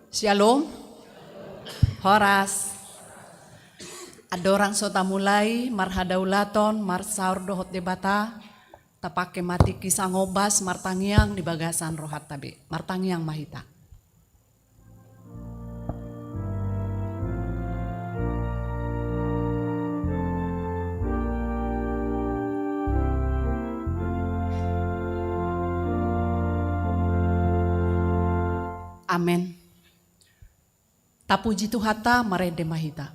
Shalom, Horas. Adorang sota mulai, marhadaulaton, marsaur dohot debata, tapake mati kisah ngobas, martangiang di bagasan rohat tabi, martangiang mahita. Amen. Tapuji Tuhata marede mahita.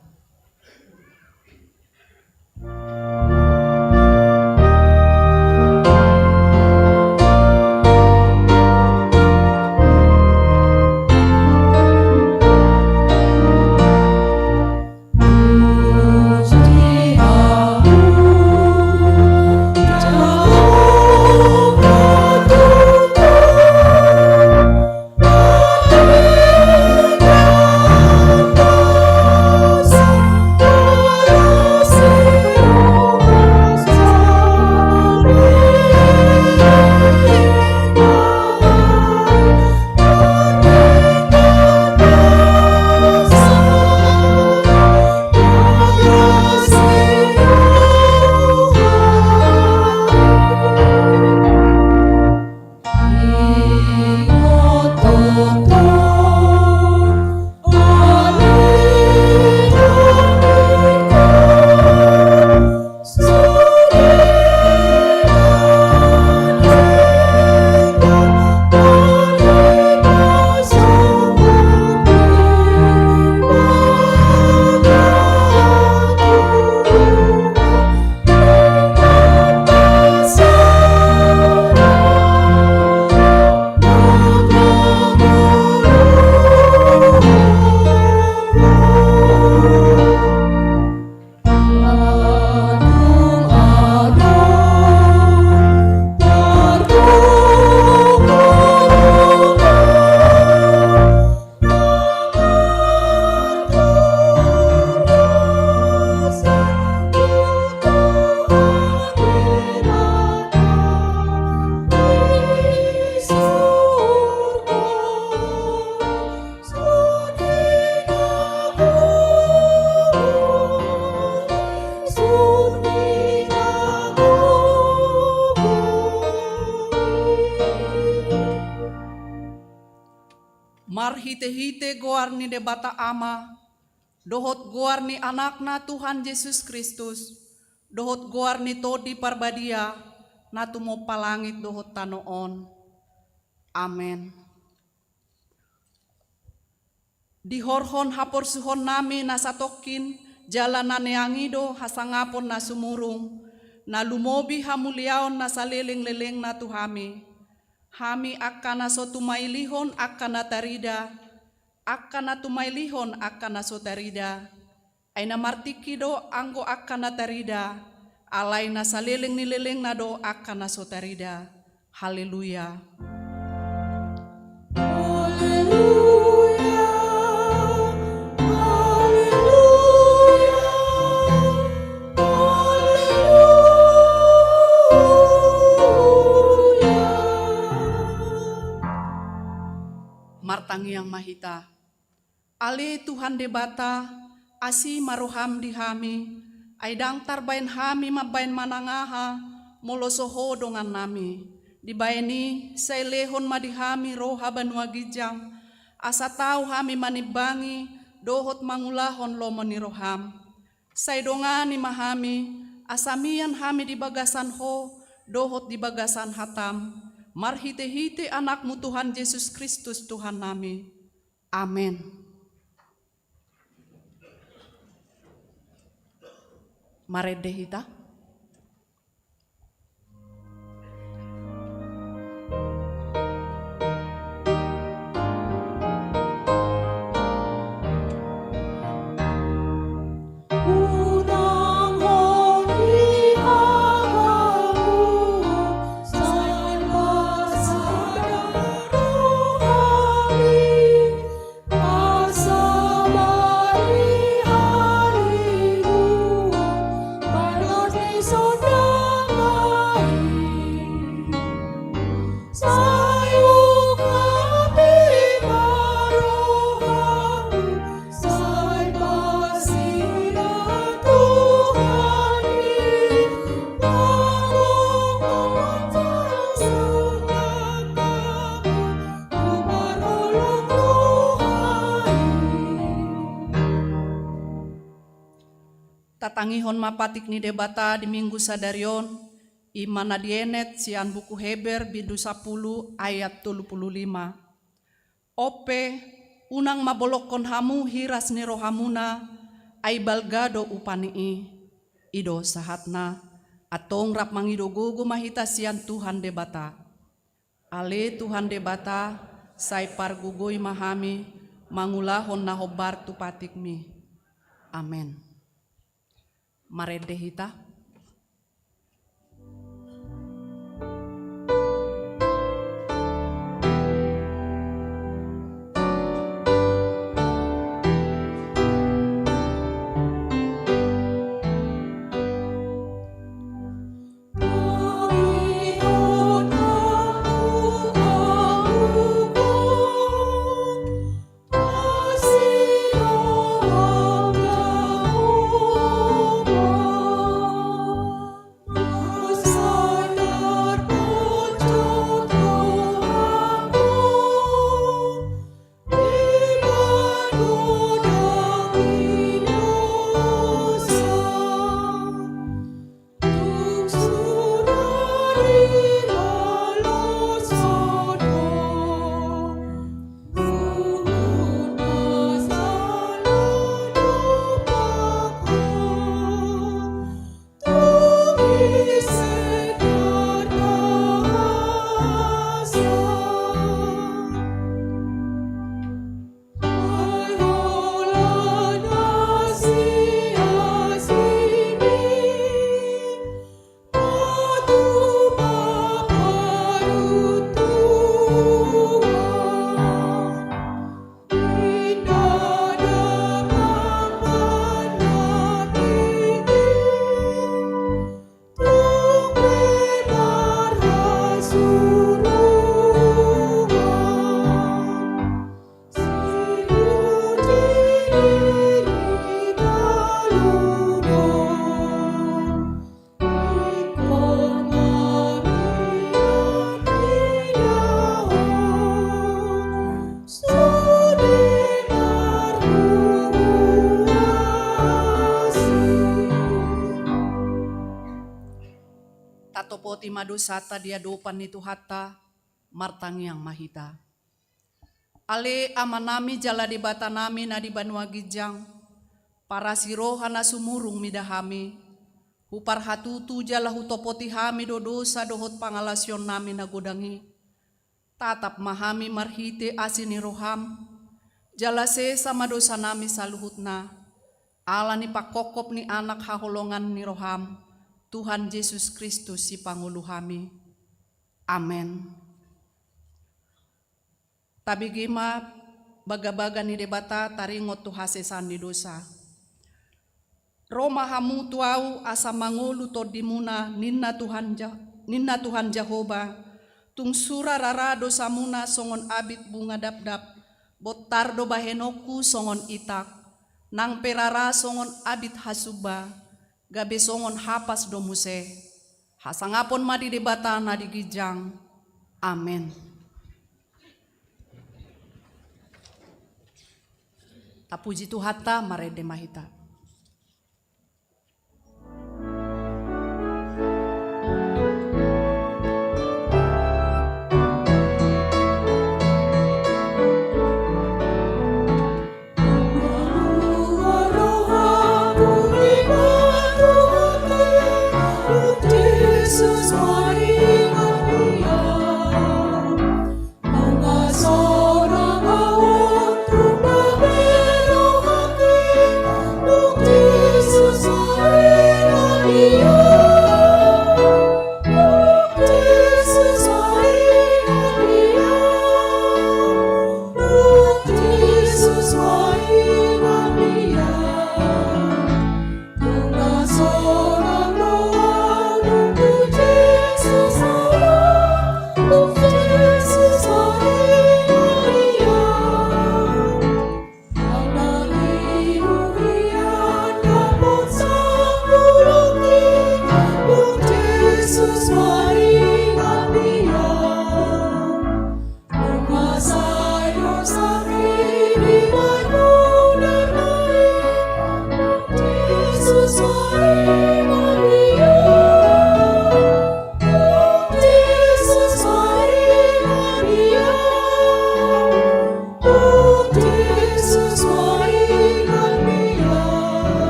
Mar hite-hite goar ni debata ama, dohot goar ni anakna Tuhan Yesus Kristus, dohot goar ni todi parbadia, natu mo palangit dohot tanoon. Amen. Dihorhon hapor suhon nami nasatokin, jalanan yangido hasangapon na sumurung, na lumobi hamuliaon na saliling-liling na tuhami. Hami akana so tumailihon akana tarida, akana tumailihon akana so tarida. Aina martikido anggo akana tarida, alay na saliling nililing na do akana so tarida. Haleluya. Martangiang mahita. Ale Tuhan debata, asi maruham di hami, aidang tarbain hami mabain manangaha, molosoho dongan nami. Dibaini sailehon madihami roha banua gijang, asa tau hami manibangi, dohot mangulahon lo meniroham. Saidongani mahami, asamian hami di bagasan ho, dohot di bagasan hatam. Marhite-hite anakmu Tuhan Yesus Kristus Tuhan nami. Amin. Marede hita. Hallelujah. Katangihon mapatik ni debata di minggu sadarion, imana dienet sian buku Heber bidu 10 ayat 35. Ope unang mabolokon hamu hiras ni rohamuna, ay balgado upanii, ido sahatna, atong rap mangido gogo mahita sian Tuhan debata. Ale Tuhan debata, say pargugoy mahami, mangulahon na hobar tupatikmi. Amen. Marede hita. Tatopoti madosata dia dopan itu hatta martangiang mahita. Ale amanami jala di batanami na di banua gijang, para siroha na sumurung midahami, hupar hatutu jala hutopoti hami dodosa dohot pangalasyon nami na godangi, tatap mahami marhite asini roham, jala sesa madosa nami saluhut na, ala ni pakokop ni anak haholongan ni roham, Tuhan Yesus Kristus si panguluhami. Amen. Tabigima baga-baga ni debata taringot tu hasesan di dosa. Roma hamu tuau asa mangulu to dimuna ninna Tuhan Jehovah. Tung sura rara dosa muna songon abit bunga dap-dap. Botardo bahenoku songon itak. Nang perara songon abit hasuba. Gabe songon hapas domuse, hasangapon madi debata na digijang. Amen. Tapuji Tuhata marede mahita. Jesus.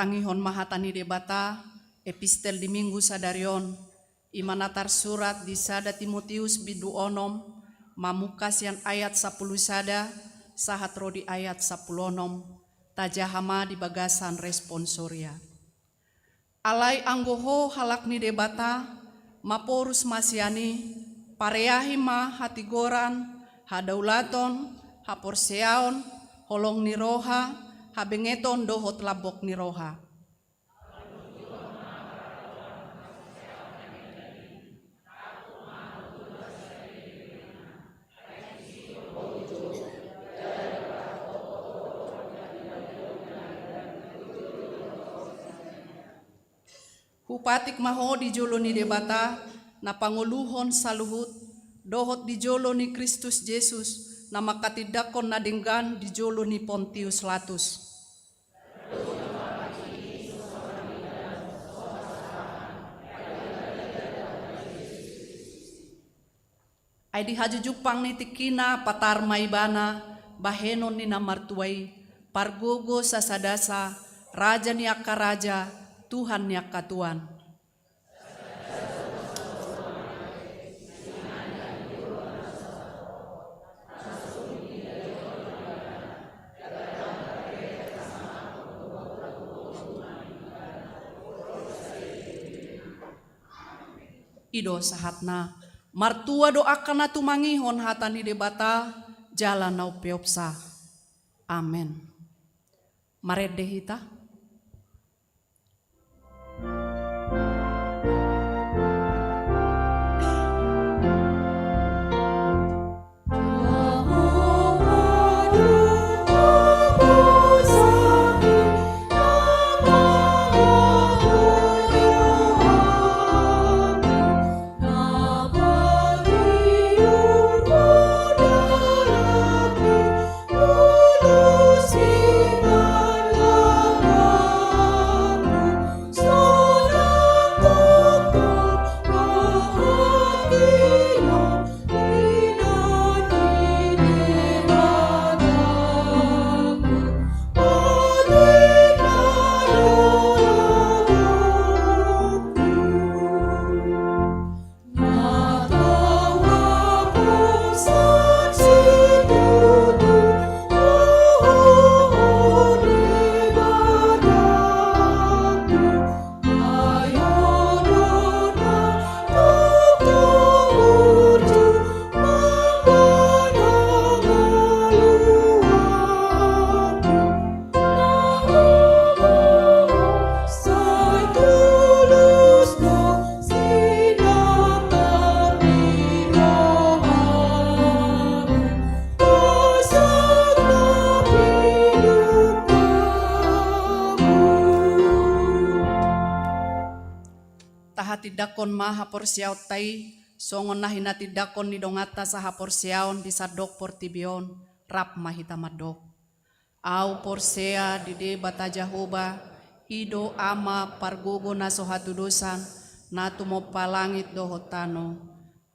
pangihon mahatani debata epistel di minggu sadarion imanatar surat di sada Timotius bidu onom mamukas yang ayat 10 sada sahat rodi ayat 10 onom tajahama di bagasan responsoria. Alai anggoho halak ni debata maporus masiani pareahi ma hatigoran hadaulaton haporseaon holong ni roha habengeton dohot labok ni roha. Hupatik maho di jolo ni debata na panguluhon saluhut dohot di jolo ni Kristus Yesus na makatidakon na denggan di jolo ni Pontius Latus. Ay di hajujupang ni tikina patar maibana bahenon ni namartuay pargogo sa sadasa raja ni akaraja Tuhan ni akatuan. Ido sahatna martua doakan na tumangihon hatani debata jalan nau peopsa. Amen. Marede hita. Tidakon maha porsiaw tai songon nahina tidakon ni dongata saha porsiaon di sadok portibion rap mahita madok. Au porsea di debata Jahoba ido ama pargogo na sohatu dosan natu mo palangit dohotano.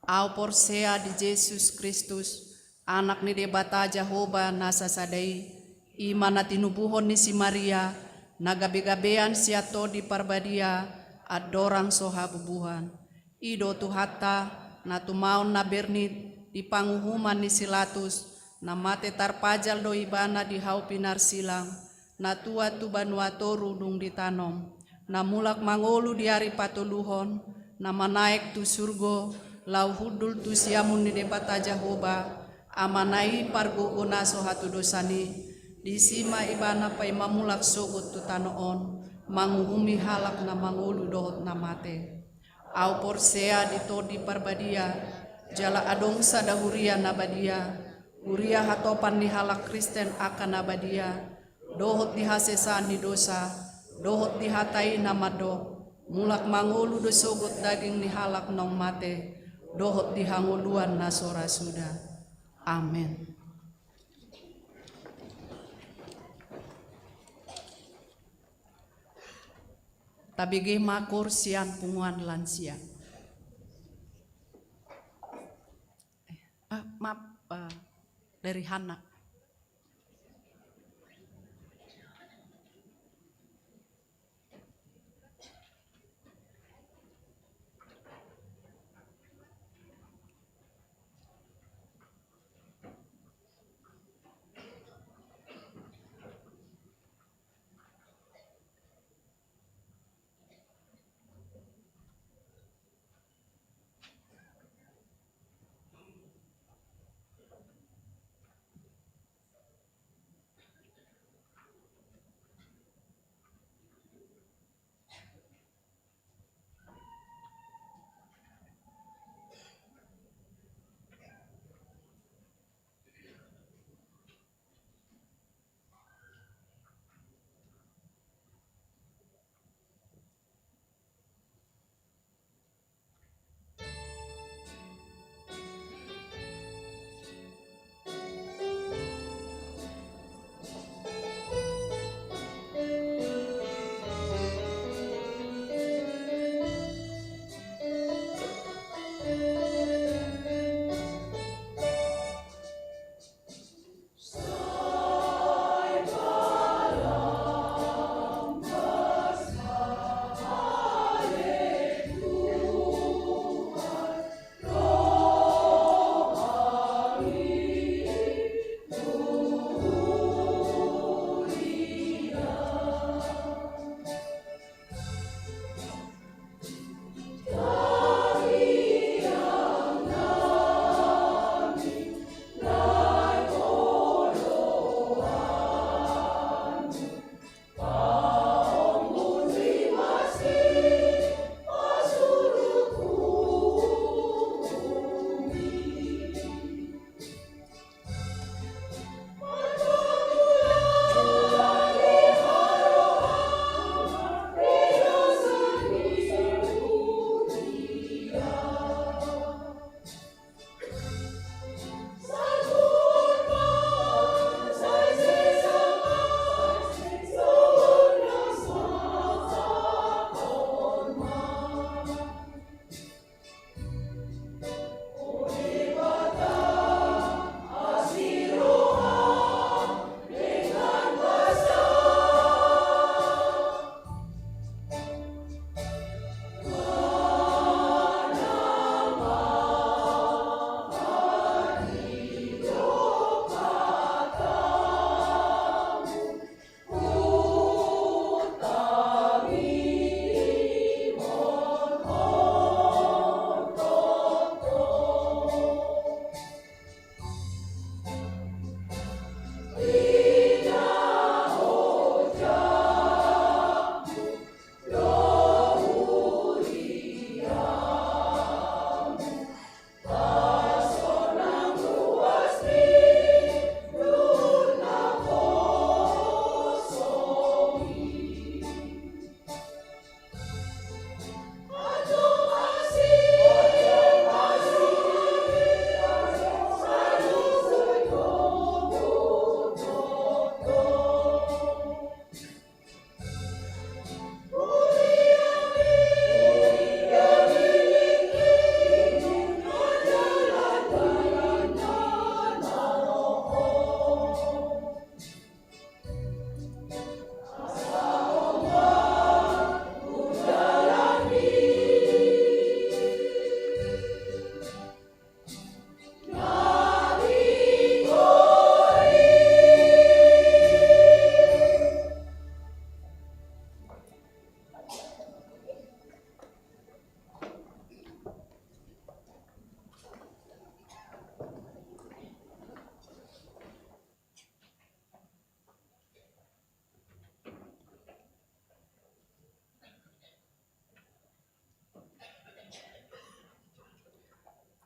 Au porsea di Yesus Kristus anak ni debata Jahoba nasa sadai imana tinubuhon ni si Maria nagabe-gabean siato di parbadia adorang soha bubuhan. Ido tuhata na tumaon na bernit di panguhuman ni Silatus na mate tarpajal do ibana di hau pinar silang na tua tu banua toru dung ditanom na mulak mangolu di hari patuluhon na manaik tu surgo lau hudul tu siamun ni debata Jahoba amanai pargogo na soha tu dosani di sima ibana pai mamulak sogot tu tanoon manguhumi halak na mangulu dohot na mate. Au porsea ditodi parbadia jala adong sadahuria nabadia huria hatopan ni halak Kristen akan nabadia dohot dihasesan ni dosa dohot dihatai namado mulak mangulu dosogot daging ni halak nong mate dohot dihanguluan nasora sudah. Amin. Tabige makor sian punguan lansia. Dari Hana.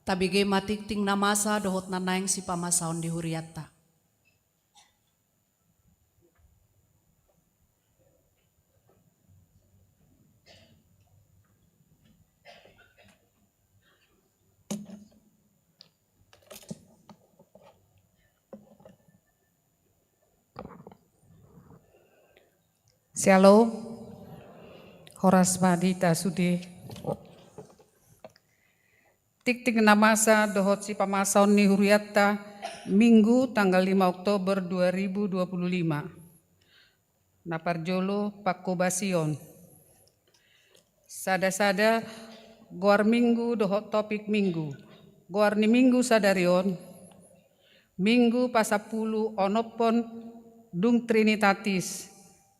Tabige matik ting namasa dohot nanaeng si pamasaon di huriata. Sialo, Horas Madita Sude. Tik namasa dohot si pamasaon ni huriata Minggu tanggal 5 Oktober 2025. Naparjolo Pakobasion. Sada-sada goar Minggu dohot topik Minggu. Goar ni Minggu sadarion. Minggu pasapulu onopon dung Trinitatis.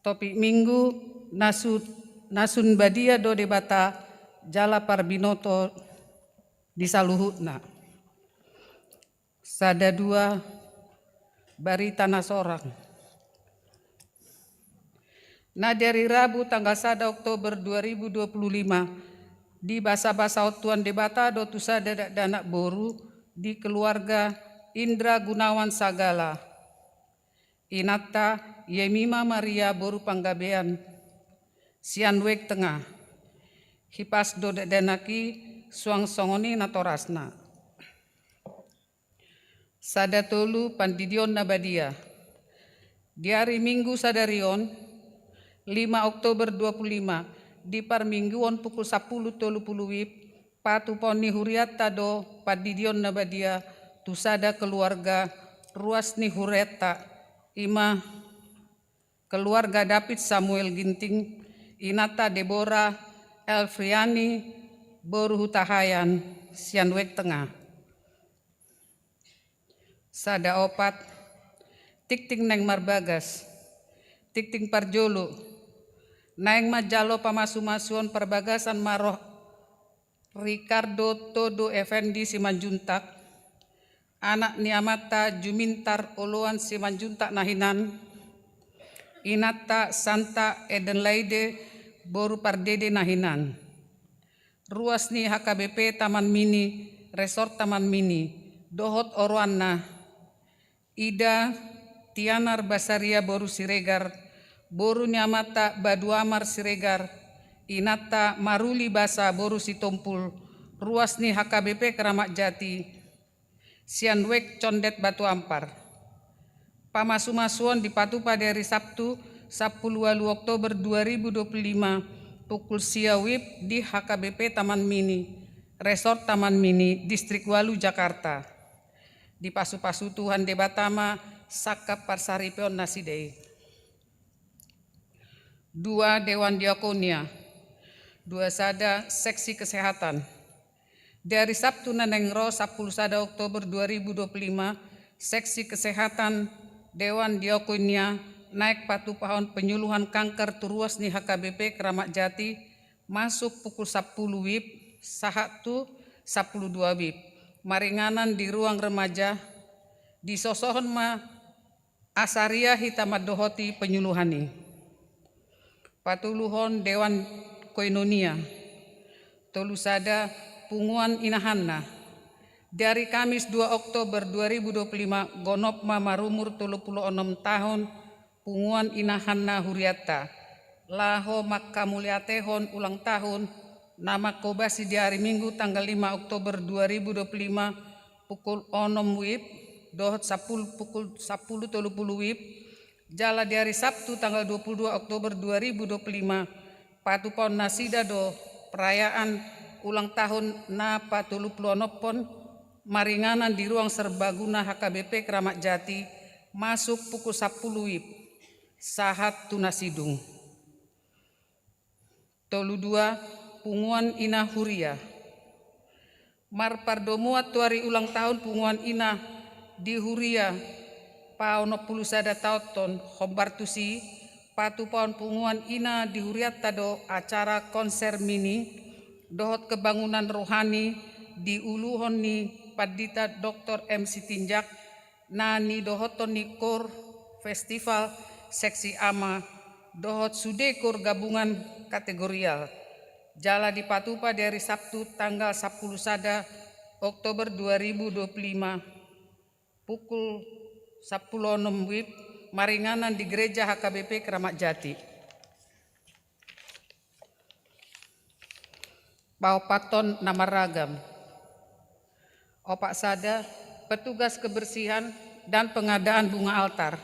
Topik Minggu nasun badia do debata jala parbinoto di saluhutna. Sada dua barita nasorang. Nah dari Rabu tanggal 1 Oktober 2025 di basa-basa otuan debata do tusada danak boru di keluarga Indra Gunawan Sagala. Inata Yemima Maria boru panggabean Sianwek Tengah. Hipas do danaki suang songoni natorasna. Sada tolu pandidion nabadia. Di hari Minggu sadarion 5 Oktober 25 di parmingguon pukul 10.30 WIB patu poni huriata do pandidion nabadia tusada keluarga ruas ni hureta ima keluarga David Samuel Ginting Inata Deborah Elfriani boru hutahayan Sianwek Tengah. Sada opat tikting neng marbagas tikting parjolo naeng majalo pamasu-masuon perbagasan maroh Ricardo Todo Effendi Simanjuntak anak niamata Jumintar Oloan Simanjuntak nahinan Inata Santa Edenlaide boru pardede nahinan. Ruas ni HKBP Taman Mini, Resort Taman Mini, dohot Orwana, Ida Tianar Basaria boru Siregar, boru Nyamata Baduamar Siregar, Inata Maruli Basa boru Sitompul, ruas ni HKBP Keramat Jati, Sianwek Condet Batu Ampar. Pamasu-masuan dipatupa dari Sabtu 10 Oktober 2025 pukul siawib di HKBP Taman Mini, Resort Taman Mini, Distrik Walu, Jakarta. Di pasu-pasu Tuhan debatama Sakap Parsaripeon Nasidei. 2 Dewan Diakonia, 2 Sada Seksi Kesehatan. Dari Sabtu Nanengro 10 Oktober 2025 Seksi Kesehatan Dewan Diakonia naik patu pahon penyuluhan kanker turuas ni HKBP Keramat Jati masuk pukul 10 WIB sahatu 12 WIB maringanan di ruang remaja di sosohon ma asaria hitamad dohoti penyuluhani patuluhon Dewan Koinonia tolusada punguan inahanna. Dari Kamis 2 Oktober 2025 gonop marumur 36 tahun punguan inahanna huriata laho makkamuliatehon ulang tahun nama kobasi di hari Minggu tanggal 5 Oktober 2025 pukul 6 WIB dohot 10 pukul 10.30 WIB jala di hari Sabtu tanggal 22 Oktober 2025 patupon nasida do perayaan ulang tahun na patulupluanopon maringanan di ruang serbaguna HKBP Keramat Jati masuk pukul 10 WIB sahat tunasidung. Tolu 2 punguan ina huria mar pardomuat tuari ulang tahun punguan ina di huria paono pulu sada tauton hombartusi patu paon punguan ina di huriat tado acara konser mini dohot kebangunan rohani di uluhon ni Padita Dr. MC Tinjak nani dohoton ni kor festival seksi ama dohot sudekor gabungan kategorial jala di patupa dari Sabtu tanggal 10 sada Oktober 2025 pukul 10.06 WIB maringanan di Gereja HKBP Keramat Jati. Paupaton nama ragam. Opak sada, petugas kebersihan dan pengadaan bunga altar.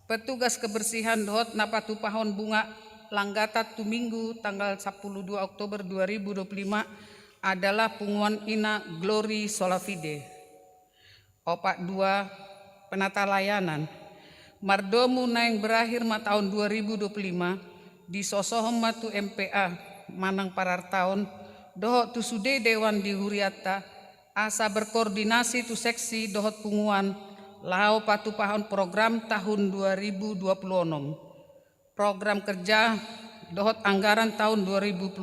Petugas kebersihan dohot napatu pahon bunga langgata tu minggu tanggal 12 Oktober 2025 adalah punguan ina Glory Solafide. Opak dua, penata layanan. Mardomu naing berakhir ma tahun 2025 di sosohom matu MPA Manang Parar tahun dohot tu sude dewan di Huriata asa berkoordinasi tu seksi dohot punguan lau patu pahon program tahun 2026. Program kerja dohot anggaran tahun 2026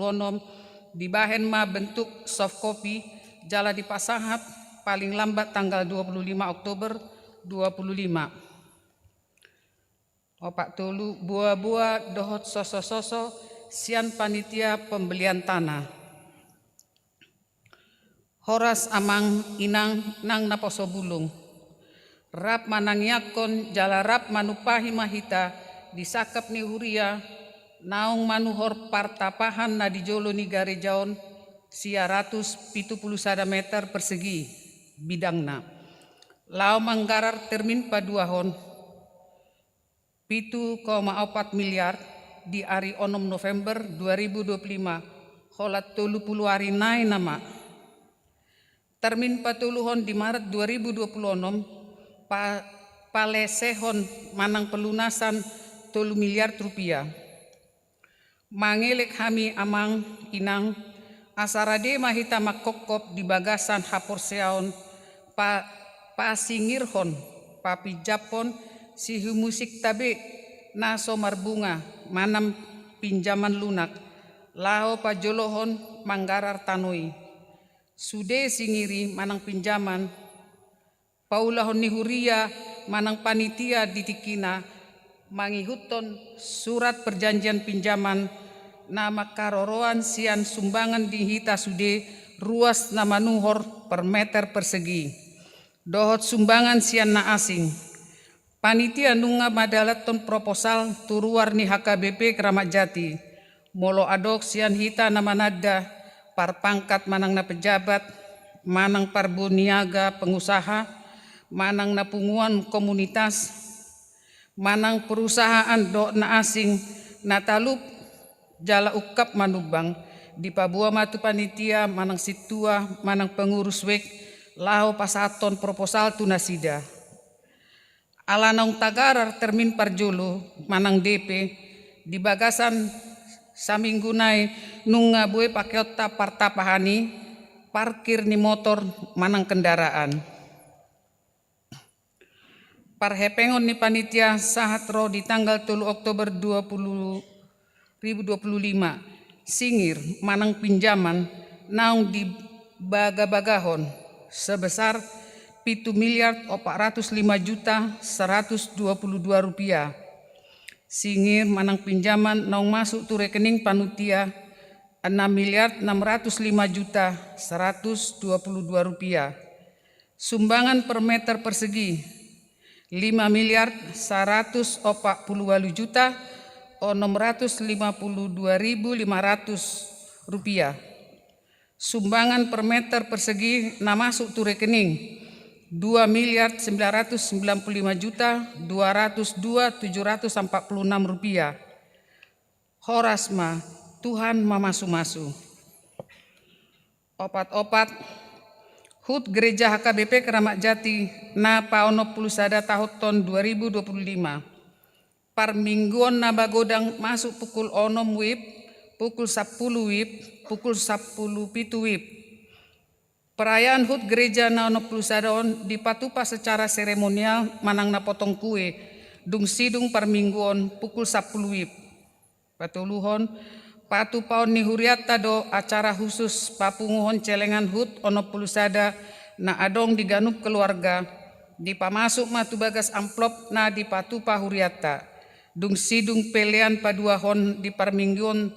dibahen ma bentuk soft copy jala dipasahap paling lambat tanggal 25 Oktober 25. Opak tolu buah-buah dohot soso-soso sian panitia pembelian tanah. Horas amang inang nang naposo bulung. Rap manangyakon jala rap manupahi mahita disakap ni huria naung manuhor partapahan na dijolo ni garejaon sia 171 meter persegi bidangna. Lau manggarar termin paduahon 7,4 miliar di hari 6 November 2025 holat 30 hari nai nama. Termin patuluhon di Maret 2026 palesehon manang pelunasan 3 miliar rupiah. Mangelek hami amang inang asarade mahita makokop di bagasan hapor seaon pasingirhon papi Japon sihu musik tabe naso marbunga manam pinjaman lunak lao pajolohon manggarar tanoi sude singiri manang pinjaman paulahon ni huria manang panitia ditikina mangihuton surat perjanjian pinjaman nama karoroan sian sumbangan dihita sude ruas nama nuhor per meter persegi dohot sumbangan sian na asing panitia nunga madalaton proposal turuar ni HKBP Keramat Jati molo adok sian hita nama nada par pangkat manang na pejabat manang parbuniaga pengusaha manang na punguan komunitas manang perusahaan do na asing na talup jala ukap manubang di pabua matu panitia manang situa manang pengurus wek lao pasaton proposal tunasida alanong tagarar termin parjolo manang DP di bagasan saminggunai nunga bue pakeota partapahani parkir ni motor manang kendaraan parhepengon ni panitia sahatro di tanggal 3 Oktober 2025 singir manang pinjaman naung di baga-bagahon sebesar 7.405.122 rupiah. Singir manang pinjaman naung masuk tu rekening panutia 6.605.122 rupiah. Sumbangan per meter persegi 5.140.652.500 rupiah. Sumbangan per meter persegi na masuk tu rekening 2.995.202.746 rupiah. Horasma Tuhan mamasu-masu. Opat-opat HUT Gereja HKBP Keramat Jati na paono pulusada tahun 2025. Parmingguan na bagodang masuk pukul 6 WIB, pukul 10 WIB, pukul 10 pitu WIB. Perayaan HUT Gereja na ono pulusadaon dipatupa secara seremonial manang na potong kue dung sidung parmingguan pukul 10 WIB. Patuluhon patu paon ni huriata do acara khusus papunguhon celengan HUT ono pulusada na adong diganup keluarga dipamasuk matu bagas amplop na dipatupa huriata dung sidung pelean paduahon di parmingguan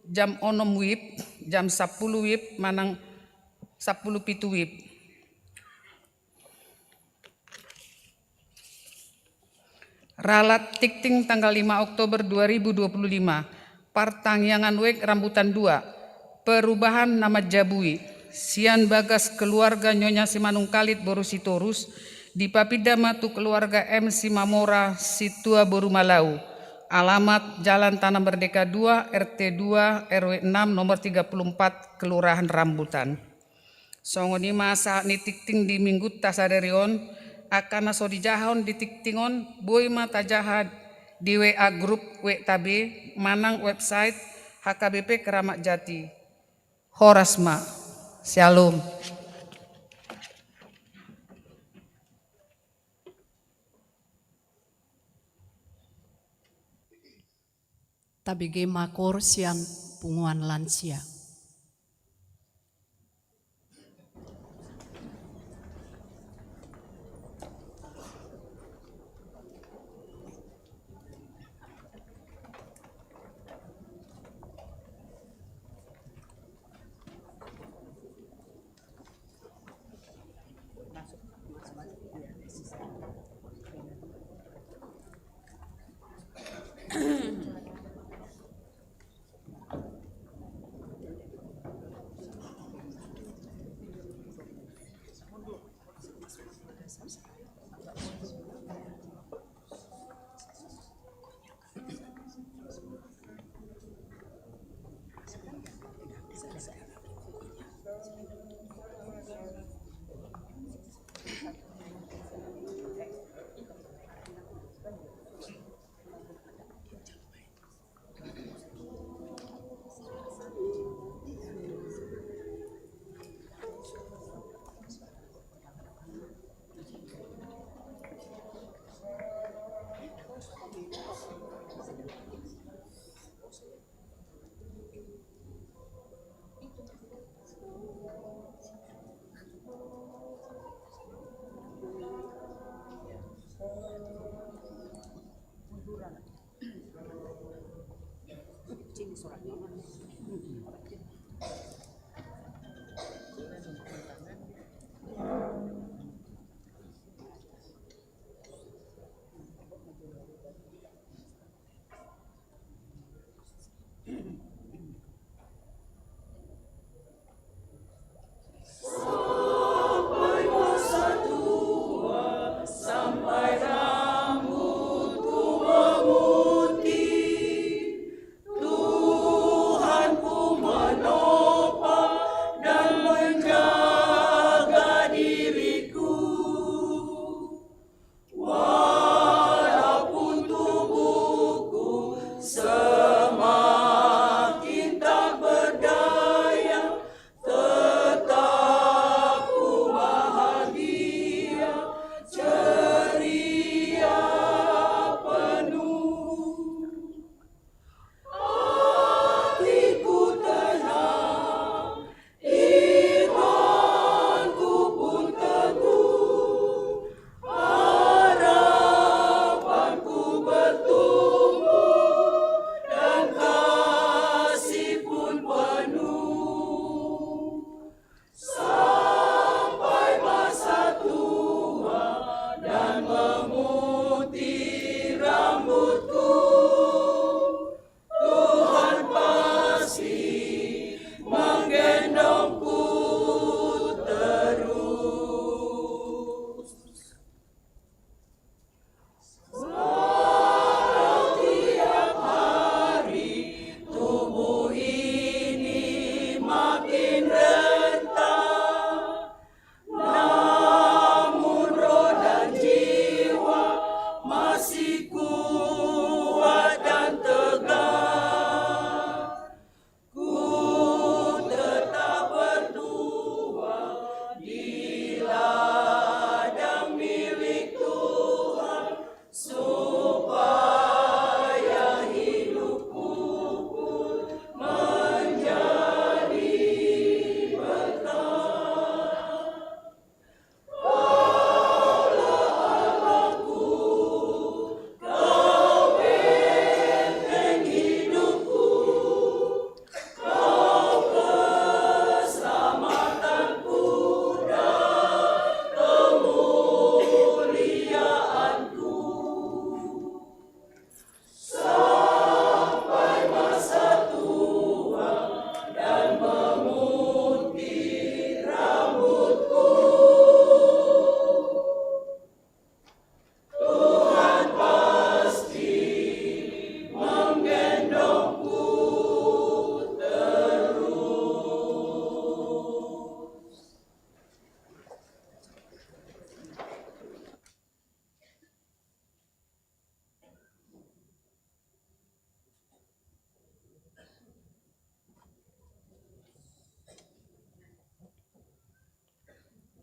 jam 6 WIB jam 10 WIB manang 10 pitu WIB. Ralat Tikting tanggal 5 Oktober 2025, Partangyangan Wek Rambutan 2, perubahan nama Jabui, Sian Bagas keluarga Nyonya Simanung Kalit Boru Sitorus, di Papida Matu keluarga M Simamora Situa Boru Malau, alamat Jalan Tanah Merdeka 2, RT 2, RW 6, nomor 34, Kelurahan Rambutan. Songoni masa ni tikting di minggu tasadarion, akan naso dijahon di tiktingon, boy mata jahat di WA grup WTB, manang website HKBP Keramat Jati. Horasma, Shalom. Tabige makor sian punguan lansia.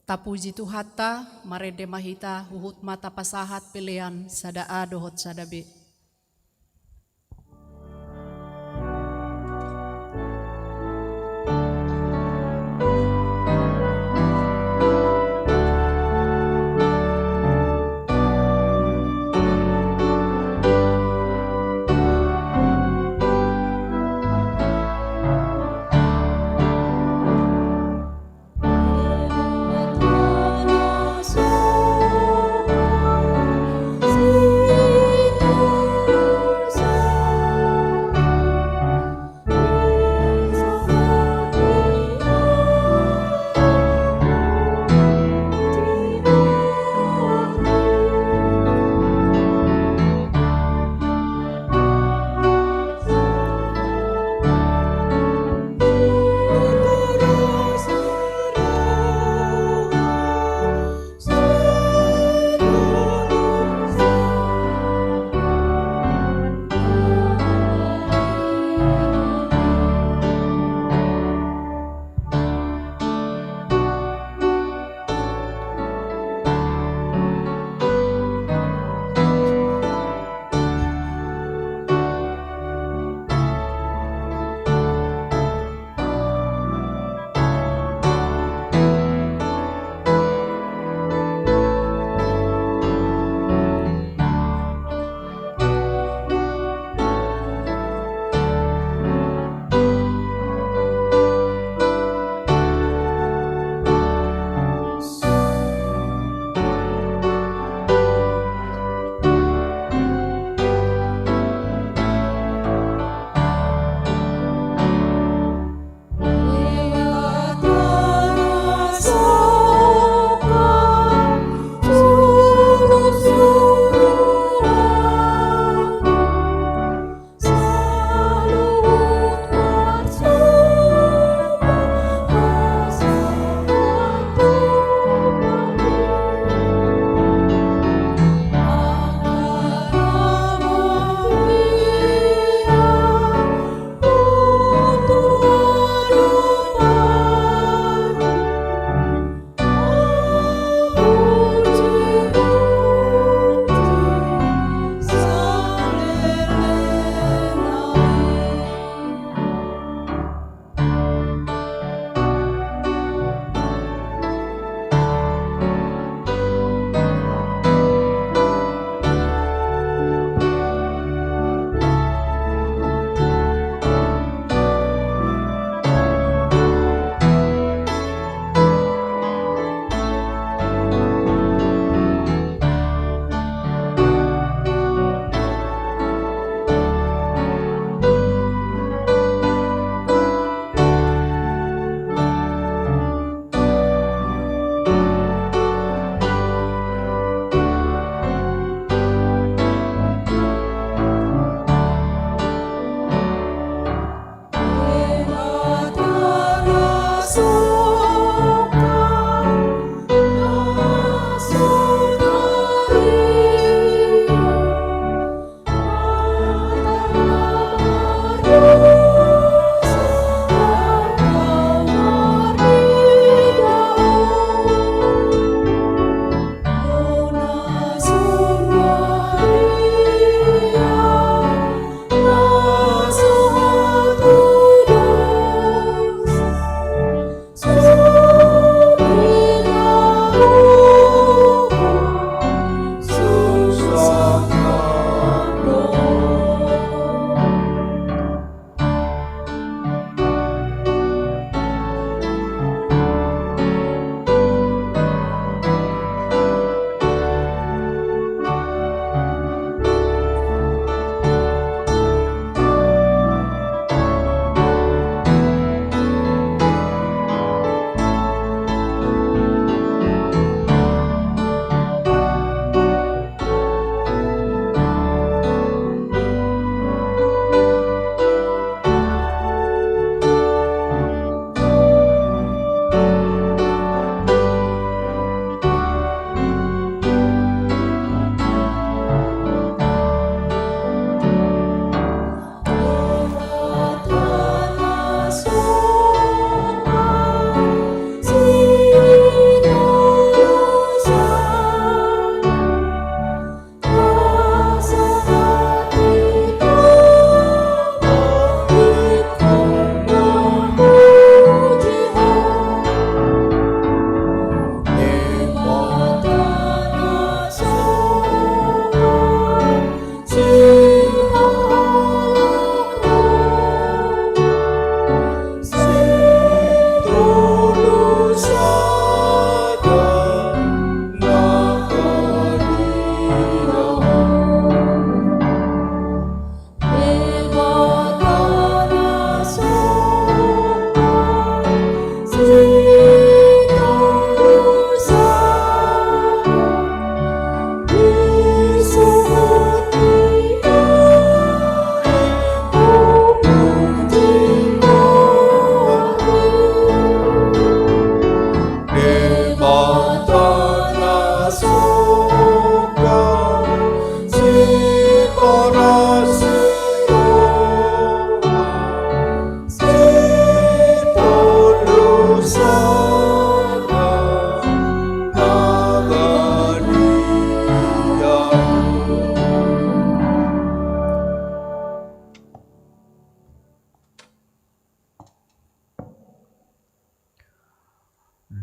Tapuji Tuhata, marede mahita, huhut mata pasahat pilihan, sadaa dohot sadabe. Sino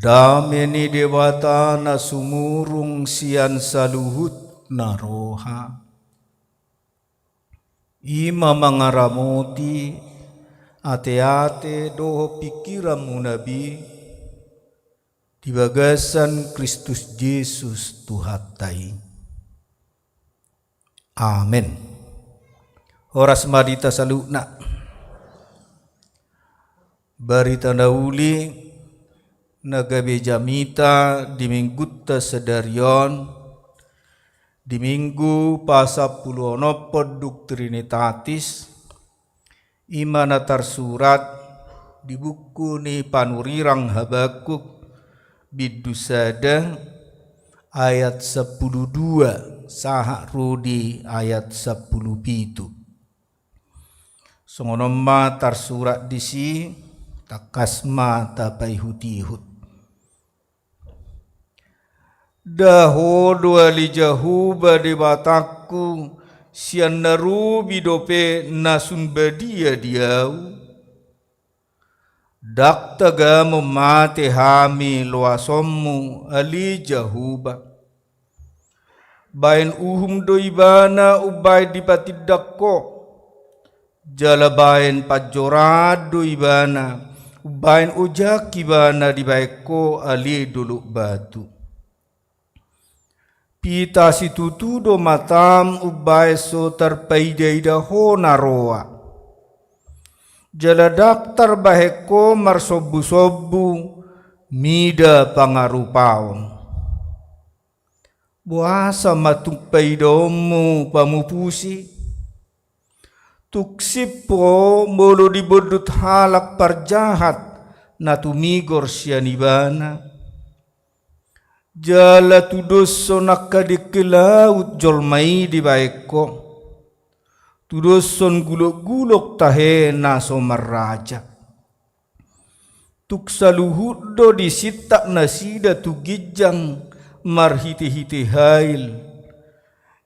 Dameni dewata na sumurung sian saluhut na roha. Ima mangaramoti ate-ate doho pikiramu nabi di bagasan Kristus Yesus Tuhatai. Amin. Horas madita salukna. Barita nauli nagabe jamita di minggutta sedarion di minggu pasapuluh onopo Trinitatis imana tersurat di buku ni panurirang Habakuk bidusada ayat 12 sahak rudi ayat 17. Songonomma tersurat disi takasma tapai hutihut. Dahodo alijahuba debataku sian naru bidope nasun badia diau. Dak tagamu mate hami loasommu alijahuba. Bain uhum doibana ubai dipatidakko. Jala bain pajorado ibana. Ubain ujaki bana dibaiko ali dulu batu. Pita situtu do matam ubai so terpaidaida ho naroa. Jala daktar baheko marsobu-sobu mida pangarupaon. Buasa matung paidomu pamupusi. Tuksipo molo dibodut halak parjahat na tumigor sianibana. Jala tudoso nakadikelaut jolmai di baiko. Tudoson gulok-gulok tahe naso maraja. Tuksaluhut do disitak nasida tugijang marhiti-hiti hail.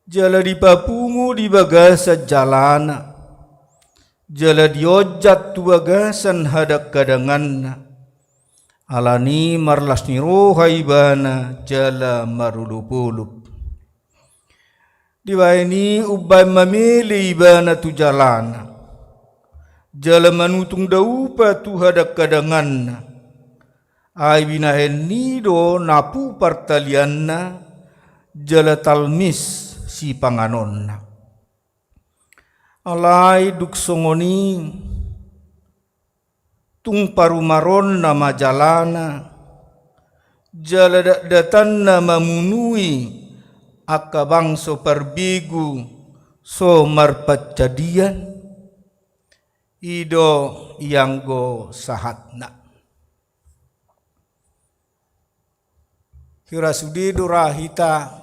Jala dipapungu di bagasa jalana. Jala diojat tu bagasan hadak kadanganna. Alani marlasni roha ibana jala marulupulup. Dibaini ubai mamili ibana tu jalana. Jala manutung daupa tu hadak kadanganna. Ai binahen nido napu partalianna. Jala talmis si panganonna. Alai duksongoni tung parumaron na majalana jala datan na mamunui akabang so perbigu so marpatjadian ido ianggo sahatna hirasudi durahita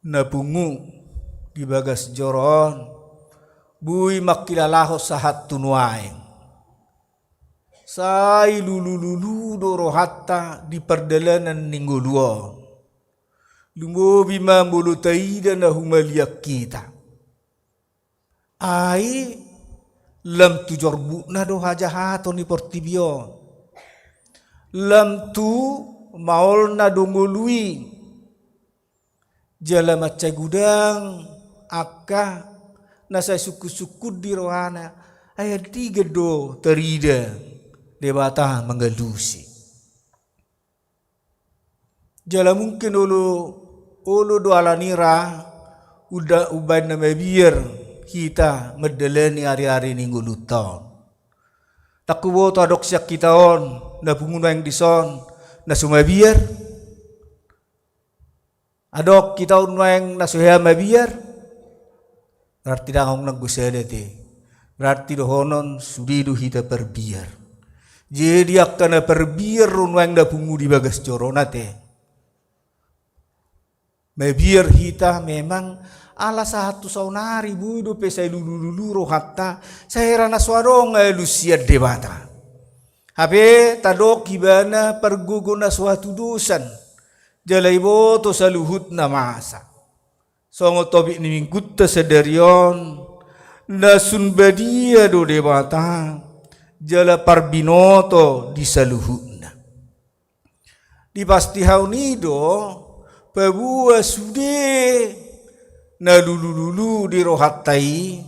nabungu di bagas joron bui makilalaho sahat tunuaeng. Sai lulu dorohatta di perdalanan ningguluan. Lungo bima mulutaida na humaliak kita. Ai lam tu jorbu na do hajahaton ni portibio. Lam tu maol na dongolui. Jala macai gudang akka nasa suku-suku di rohana ayat 3 do terida debata menggelusi. Jala mungkin ulu do alanira udah ubai nama biar kita medeleni hari-hari ning uluton. Takubo tadok siak kita on na pungun yang dison na sumabiar. Adok kita on yang na suha mabiar. Berarti dangong nagguselete. Berarti dohonon sudidu hita perbiar. Jadi akan perbiar runwang da pungu di bagas coronate. Mebir hita memang ala satu saunari budu pe saya lulu rohatta saya rana suarong lusia debata. Habe tadok ibana perguguna suatu dosan jalai boto saluhut na masa. Songo tobik ni mingkutta sedarion nasun badia do debata jala parbinoto di saluhutna. Di pasti haunido pebua sude na lulu di rohatai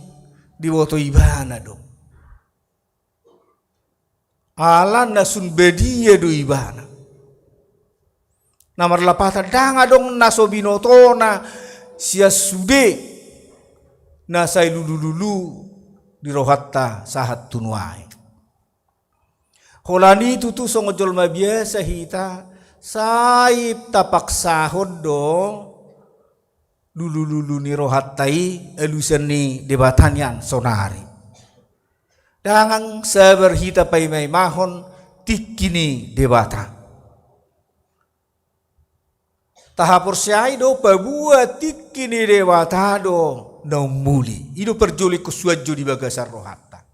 di boto ibana dong. Alan nasun badia do ibana. Namar lapata danga dong naso binotona sia sude na say lulu di rohatta sahat tunuai. Holani tutu songojol mabiasa hita saip tapak sahod do lulu ni rohatai elusen ni debatanian sonari. Dangang sabar hita pai mai mahon tikini debata. Tahapur siai do pabua tikini debata do naumuli. Ido perjuli kusuaju di bagasar rohata.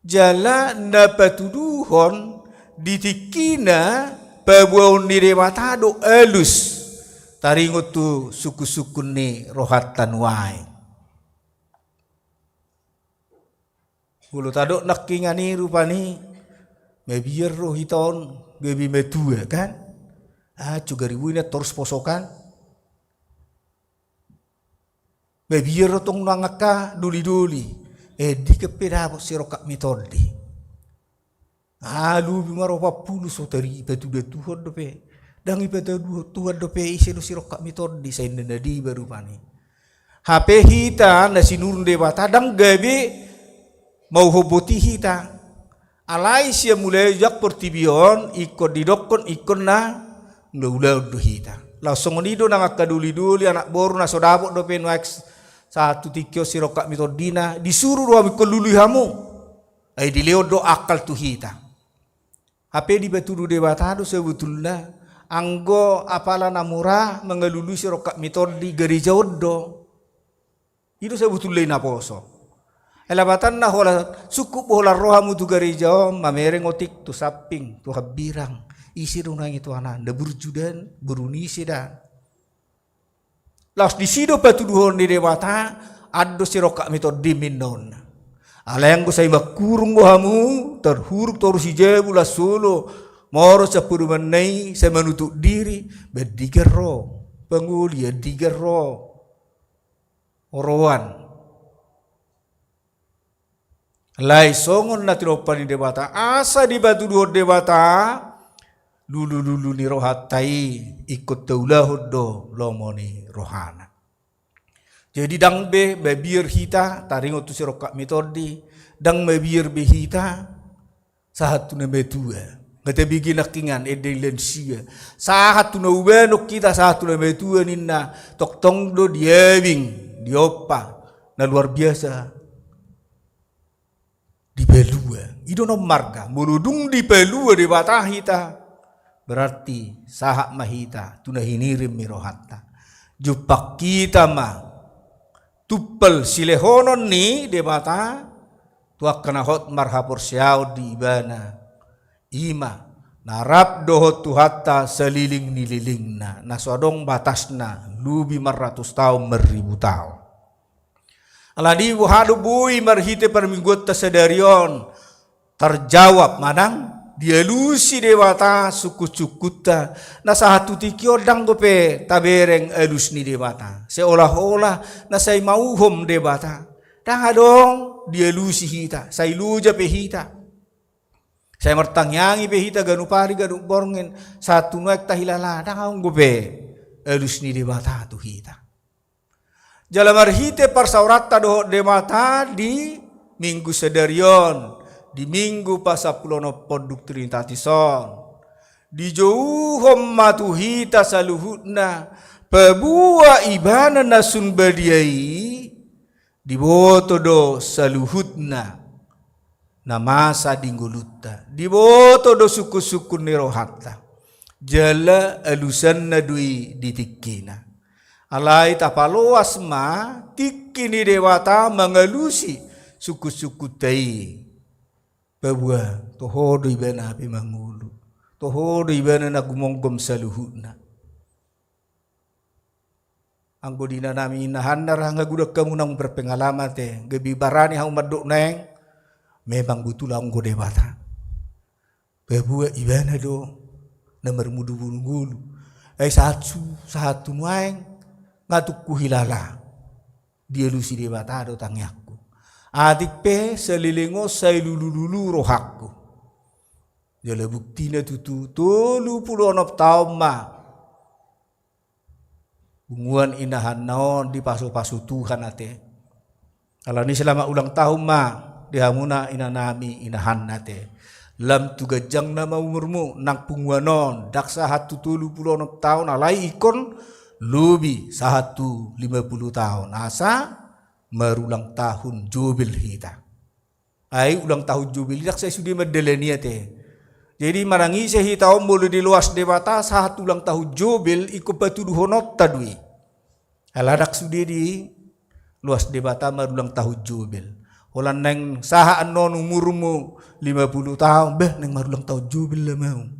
Jala napatuduhon ditikina pabuaun ni debata do elus. Taringot tu suku-suku ni rohatan wai. Bulu tadok nakingani rupani mebir rohiton bebi metua kan? Juga ribunya terus posokan. Mebir rotong nangaka duli-duli. Di kepeda sirokak mitodi. Lu bimaro papulu soteri betu-betu dope. Dang ipeta Tuhan dope isi sirokak mitodi sa indadi baru pani. HP hita na sinurun debata dang gabe mau hoboti hita. Alai sia mulai jak pertibion ikut didokon ikut na ngeulau do hita. Langsung nido nang akaduli-duli anak boru na sodabok dope wax satu tikio sirokak mitodina disuruh doa mikol lului hamu. Ai dileo do akal tu hita. HP di betudu debata do sebetulnya anggo apala namura mengelului sirokak mitodi gereja odo. Itu sebetulnya na poso. Elabatan na hola sukup hola rohamu tu gereja mamereng otik tu saping tu habirang isi runang itu anak da burjudan burunisi dan laos di sido patuduhon di dewata ado sirokak mitodi minon alayang ko sa imakurung hamu terhuruk terus ijebu la solo moro sa purumanay sa manutuk diri berdigero pengulia digero orowan lai songon na tinopan di debata asa di batuduhon debata lulu ni rohatai ikut taulahud do lomoni rohana. Jadi dang be babir hita taringo tu sirokak mitodi dang babir be hita sahat tu nebetua. Ngate bigi nakingan edelensia. Sahat tu naubeno kita sahat tu nebetua ninna tok tong do diewing diopa na luar biasa di pelua. Ido no marga muludung di pelua di batah hita. Berarti sahak mahita tunahinirim mirohatta. Jupak kita mah tupel silehonon ni debata tuak kena hot marhapur siau di ibana ima narap dohot tuhatta seliling nililingna nasodong batasna lubi 100 tahun 1000 tahun. Aladi wahadu bui marhite perminggut tasedarion terjawab manang dielusi dewata suku cukuta na satu tikio dang gope tabereng elus ni dewata seolah-olah na say mauhom dewata dang adong dielusi hita say luja pe hita say mertangyangi pe hita ganu pari ganu borngen satu nuek tahilala dang gope elus ni dewata tu hita jalamar hite parsaurata do dewata di minggu sedarion di minggu pasapulono poduk trinitatisan di jauhom matuhita saluhutna pebua ibana nasun badiai di boto do saluhutna namasa dinggulutta di boto do suku-suku nirohatta jala alusan na dui ditikina. Alai tapaloas ma tikini dewata mengalusi suku-suku tai. Bahwa toho dui bana api mangulu. Toho dui bana nagumonggom saluhuna. Anggo dina nami inahandar hangga gudak kamu nang berpengalaman te gebi barani hang maduk neng memang butuh anggo dewata bebua ibana do nomor mudu gulu satu nuaeng ngatuk kuhilala dia lusi dewata do tangyaku adik pe selilingo say lulu rohakku jala buktina tutu 36 tahun ma bunguan inahan naon di pasu-pasu Tuhan ate. Kalau ini selama ulang tahun ma dihamuna inanami inahan nate. Lam tugajang nama umurmu nang punguanon daksa 36 tahun alai ikon lubi 150 tahun asa merulang tahun jubil hita. Ai ulang tahun jubil dak saya sudah medeleni ate. Jadi marangi sehi tahun bolu di luas dewata saat ulang tahun jubil ikut batu duhonot tadui. Aladak sudi di luas dewata marulang tahun jubil. Holan neng saha anon umurmu 50 tahun beh neng marulang tahun jubil lah mau.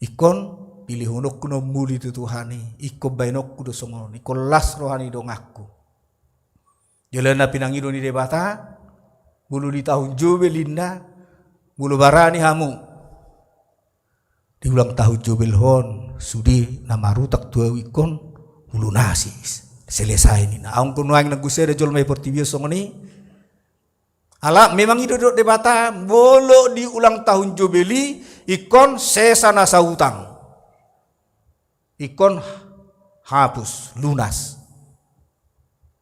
Ikon pilih honok kuno muli tu Tuhani. Ikon bainok kudo songon. Ikon las rohani dong aku. Jalan napi nangido di dewata bulu di tahun jubil linda bulu barani hamu. Di ulang tahun jubil hon sudi nama rutak tua wikon bulu nasi selesai ni na aung kunuang naguse da jol mai portibio songoni ala memang itu dok debata bolo di ulang tahun jubili ikon sesana sautang ikon hapus lunas.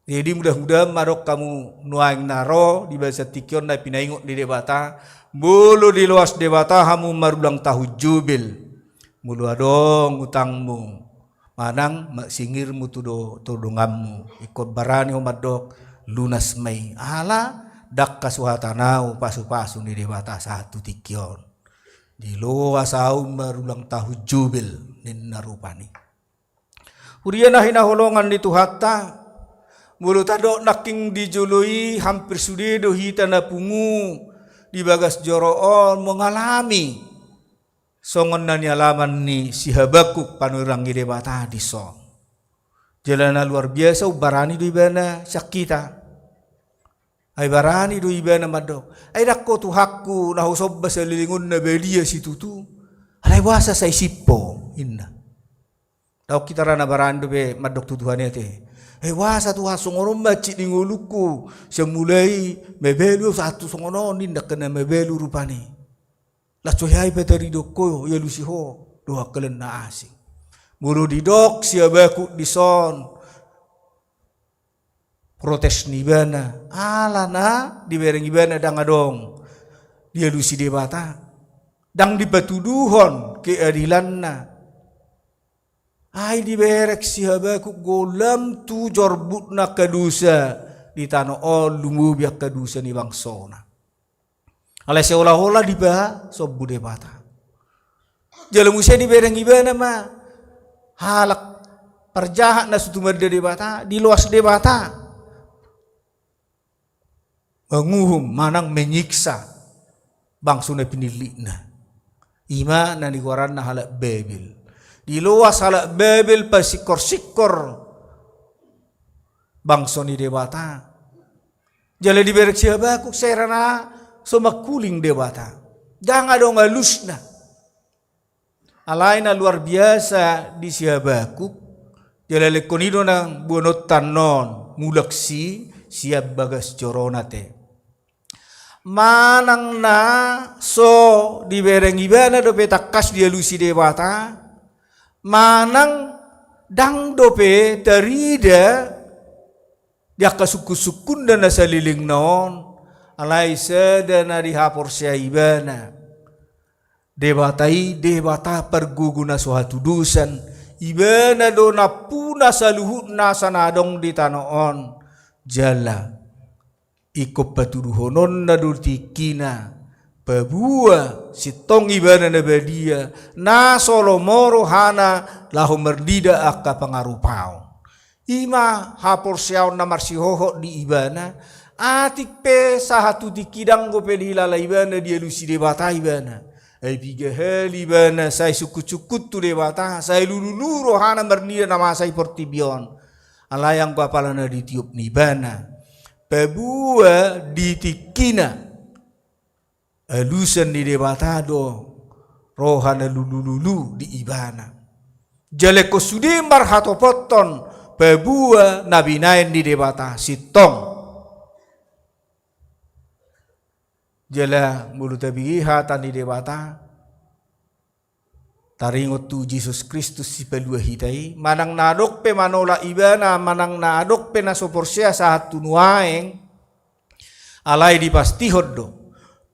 Jadi mudah-mudahan marok kamu nuang naro di bahasa tikion na pinaingot di debata bulu di luas debata hamu marulang tahu jubil mulu adong utangmu manang maksingirmu tudo todongammu ikut barani omadok lunas mai ala dak kasuhatanau pasu-pasu di debata satu tikion di luas au marulang tahu jubil nin narupani uriana hina holongan di tuhatta mulu tadok naking dijului hampir sudedo hitana pungu di bagas joroon mengalami songon nani alaman ni si Habakuk panurang debata di song jalana luar biasa ubarani do ibana sakita ay barani do ibana madok ay dakko tuhakku nahu sobba salilingun na belia situtu alay wasa say sippo inna daw kita rana barani do be madok tutuhani ate wasa tuha songono macik di nguluku semulai mebelu satu songono nindak kena mebelu rupani lah coyai petari doko ya lusiho doa kelen na asing mulu di dok siabaku di son protes ni bana ala na di bereng ibana dang adong dia lusi debata dang dipatuduhon keadilan na ai di berek si Habakuk golam tu jorbut na kadusa di tanah ol lumu biak kadusa ni bangsona. Alai seolah-olah di bah sob bude bata. Jalan musia di bereng ibana ma halak perjahat na sutumar de bata di luas de bata. Menguhum manang menyiksa bangsona pinilikna. Ima na di koran na halak bebil. Di luas halak bebel pasikor-sikor bangsoni debata jala di berek si Habakuk serana somakuling debata jangan dong alusna alaina luar biasa di si Habakuk jala lekonido nang bonot tanon mulaksi siap bagas coronate manang na so di bereng ibana do petakas dia lusi debata manang dang dope terida dia kasuku-sukun dan saliling non alai sedana dihapor ibana debatai debata perguguna suatu dusan ibana dona puna saluhut nasanadong di tanoon jala ikop patuduhonon na durtikina Pebua sitong ibana na badia na solomoro hana lahu merdida akka pangarupao. Ima hapor siaw na marsihoho di ibana atik pe sahatu tikidang go pelila la ibana dia lusi debata ibana. Ai piga heli ibana sai suku-cukut tu debata sai lulu rohana merdida nama sai portibion. Alayang bapalana ditiup nibana. Pebua ditikina alusan di debatado rohana lulu di ibana. Jale ko sudimbar hato poton pebua nabinain di debata sitong. Jala mulut hatan di debata taringot tu Yesus Kristus si pelua hitai manang nadok pe manola ibana manang nadok pe nasoporsia saat tunuaeng alai dipasti hoddo.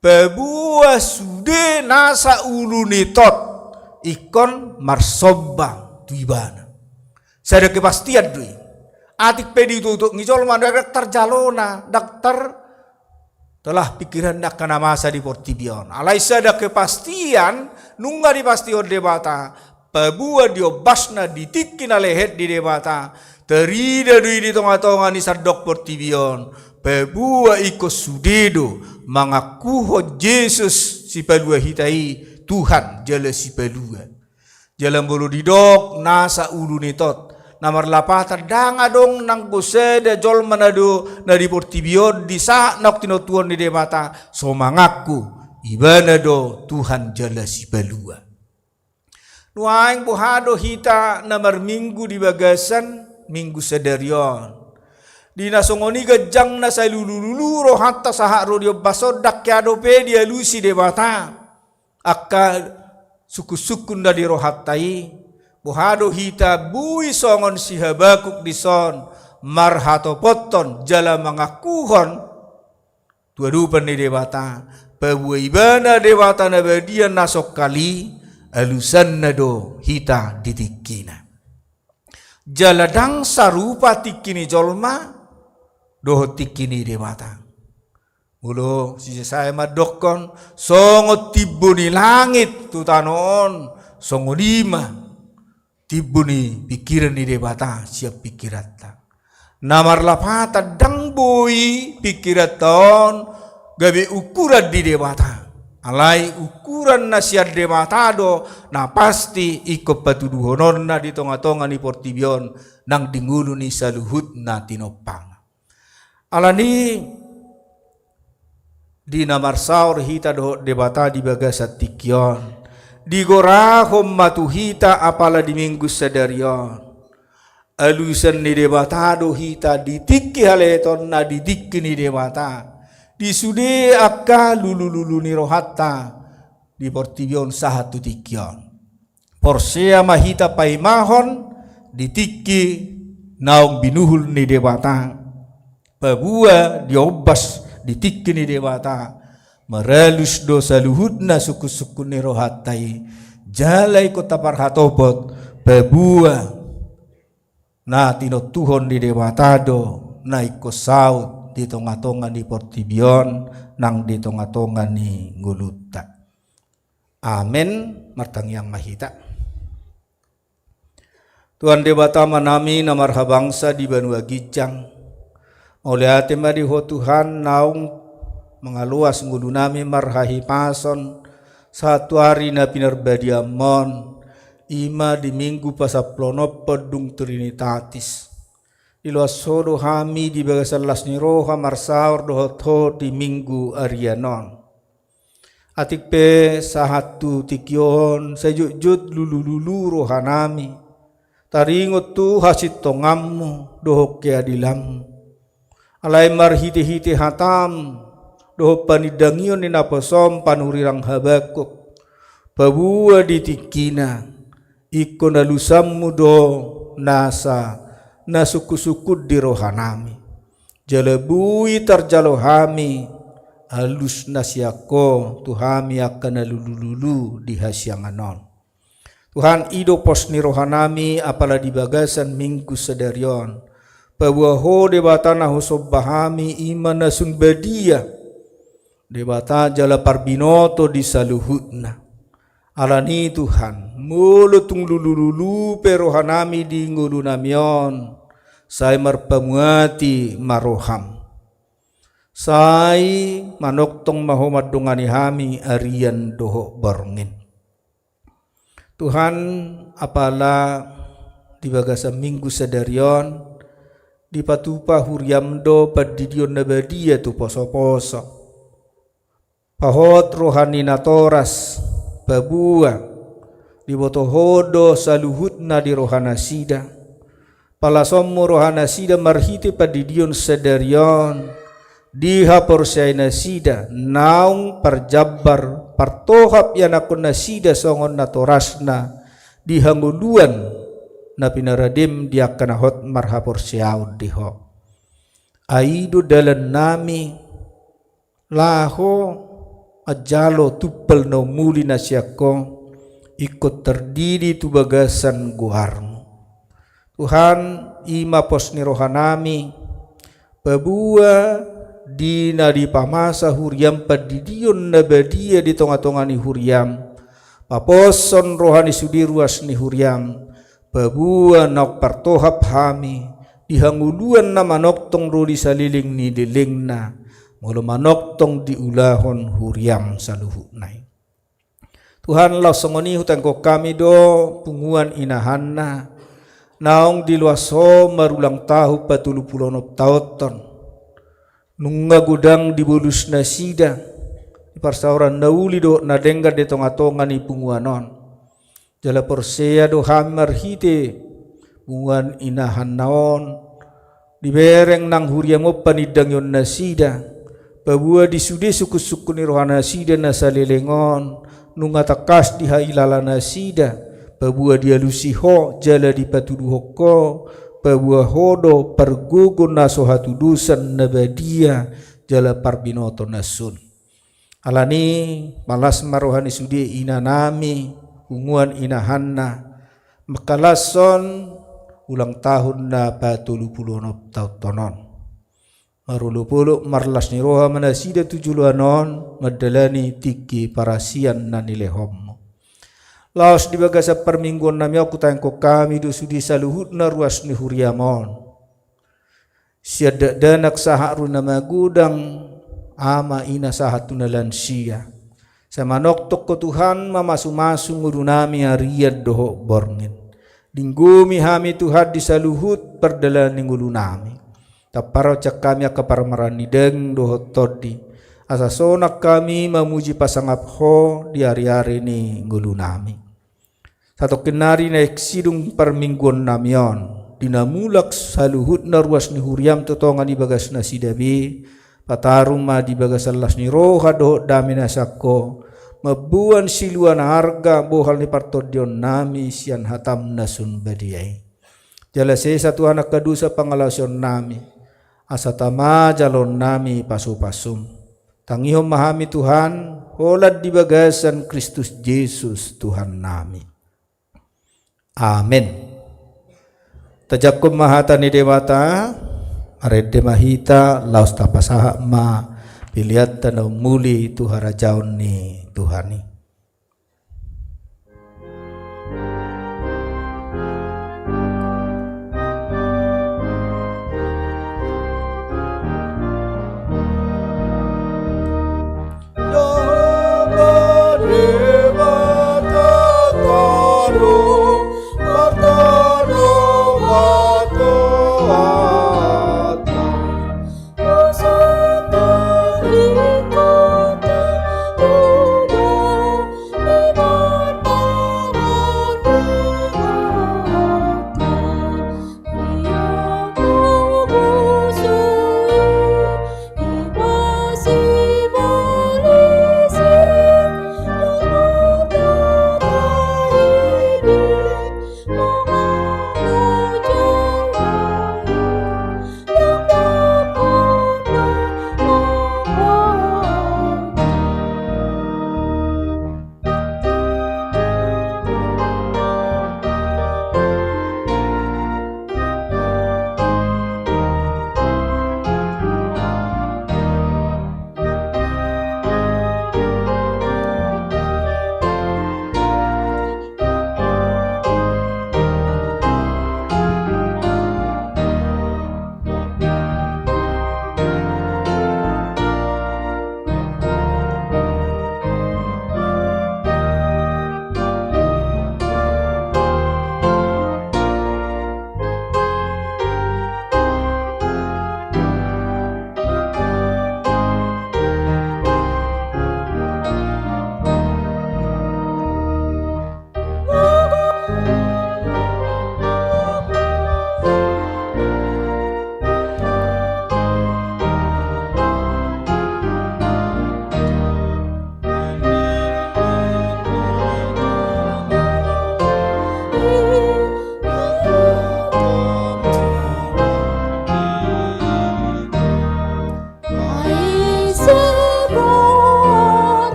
Pebua sude nasa ulunitot ikon marsobang tu ibana. Saya ada kepastian dui. Atik pedi tutuk ngicol mana dokter jalona dokter telah pikiran nak kana masa di portibion. Alai saya ada kepastian nungga dipasti od debata. Pebua diobasna ditikin alehet di debata. Terida dui di tengah-tengah ni sadok portibion. Pebua iko sudedo mangakuho Yesus si pelua hitai Tuhan jala si pelua. Jalan bolu didok nasa ulu nitot. Namar lapata dang adong nang goseda jol manado na di portibion di sa nok tinotuon di debata so mangaku ibana do Tuhan jala si pelua. Nuaing buhado hita namar minggu di bagasan minggu sedarion. Di nasongoni gejang na sa lulu rohatta sahak rodio basodak kiado pe dia lusi debata akka suku-sukun dari rohattai buhado hita bui songon si Habakuk dison marhato poton jala mangakuhon tuadupan di debata pebu ibana debata na badian nasok kali alusan nado hita ditikina jala dang sarupa tikini jolma doh tikini debata. Mulu si saya madokon songo tibuni langit tu tanon songo lima tibuni pikiran di debata siap pikirata. Namar lapata dang boy pikiraton gabe ukuran di debata. Alai ukuran nasiat debata do na pasti ikut patuduhonon na di tonga-tonga ni portibion nang dingulu ni saluhut na tinopang. Alani di namar saur hita do debata di bagasat tikion di gorahom matu hita apala di minggu sedarion alusan ni debata do hita di tiki haleton na di dikki ni debata di sude akka lulu ni rohatta di portibion sahatu tikion porsea mahita paimahon di tiki naung binuhul ni debata pebua diobas ditikini debata merelus dosa luhudna suku-suku ni rohatai jalai kota parhatobot pebua na tino tuhon di debata do na iko saut di tonga-tonga di portibion nang di tonga-tonga ni nguluta. Amin martang yang mahita. Tuhan debata manami namar habangsa di Banua Gijang oleh hati mari ho Tuhan naung mengaluas ngulu nami marhahi pason satu hari na pinarbadiamon ima di minggu pasaplono pedung trinitatis iluas sodo hami di bagasalas ni roha marsaur dohot di minggu arianon atik pe sahatu tikion sejujut lulu rohanami taringot tu hasit tongammu dohok keadilammu alai marhiti-hiti hatam doh panidangion ni naposom panurirang Habakuk pabua ditikina ikon alusammu do nasa nasuku-sukud di rohanami jalebui tarjalohami alus nasiako tuhami akan alululu di hasyanganon Tuhan ido pos ni rohanami apala di bagasan minggu sedarion Pabuaho debatana husob bahami iman nasun badia Debata jala parbinoto di saluhutna. Alani Tuhan, mulutung lulu perohanami di ngulu namion, saya marpamuati maroham. Sai manoktong mahomat dongani hami arian doho borngin. Tuhan apala di bagasa minggu sadarion di patupa huriamdo padidion nabadia tu poso-poso. Pahot rohani natoras babua di botohodo saluhutna di rohana sida. Palasomo rohana sida marhite padidion sadarion diha porsiaina sida naung parjabar partohap yanakon nasida songon natorasna dihanguluan na pinaradim diakanahot marha porsiaud diho aido dalan nami laho ajalo tupel no muli nasyako ikut terdiri tu bagasan guarmu Tuhan ima posni rohanami babua dina di pamasa huriam padidion nabadia di tonga-tongani huriam paposon rohani sudiruas ni huriam babua nak partohap hami dihanguluan na manoktong rodi saliling ni dilingna mulu manoktong diulahon huriam saluhunay Tuhan lau songoni hutang ko kami do punguan inahanna naong diluaso marulang tahu patulupulonop tauton nunga gudang di bulus nasida di parsauran nauli do nadengga de tonga-tonga ni punguanon jala porsea do hamar hite punguan inahan naon di bereng nang huriamo panidang yon nasida babua di sude suku-suku ni rohana nasida nasalilengon nunga takas di hailala nasida babua dia lusiho jala di patuduhoko babua hodo pergugun naso hatudusan nabadia jala parbinoto nasun alani malas marohani sudi ina nami unguan inahanna makalason ulang tahun na patulupulono tautonon marulupuluk marlas ni roha manasida tujuluanon madalani tiki parasian nanilehom laos di bagasa permingguan nami aku tangko kami do sudi saluhut na ruas ni huriamon siada danak saharu nama gudang ama ina sahatu na lansia sama noktok ko Tuhan mamasu-masu nguru nami ariad doho borngin dinggumi hami Tuhan di saluhut perdalan ngulu nami taparo cak kami akaparmarani deng doho todi asa sonak kami memuji pasangap ho di hari-hari ni ngulu nami satu kenari na eksidung permingguan namion dinamulak saluhut na ruas ni huriam totongan di bagas na sidabi pataruma di bagas alas ni roha doho dami nasako mabuan siluan harga bohal ni partodion nami sian hatam nasun badiai jala satu anak kadusa pangalasion nami asatama jalon nami pasu-pasum tangihom mahami Tuhan holad di bagasan Kristus Yesus Tuhan nami amin tajakum mahata ni dewata arede mahita laus tapasaha ma pilihat tanau muli tuhara jaun ni Tuhani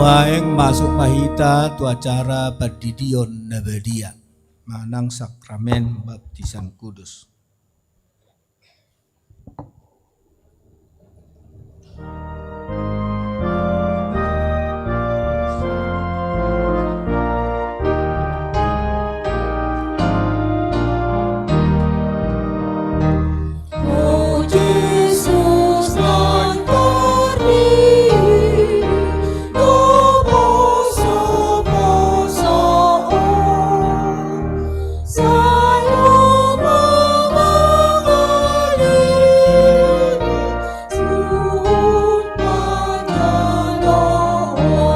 Waeng masuk mahita tu acara Badidion Nabadia, manang sakramen baptisan kudus.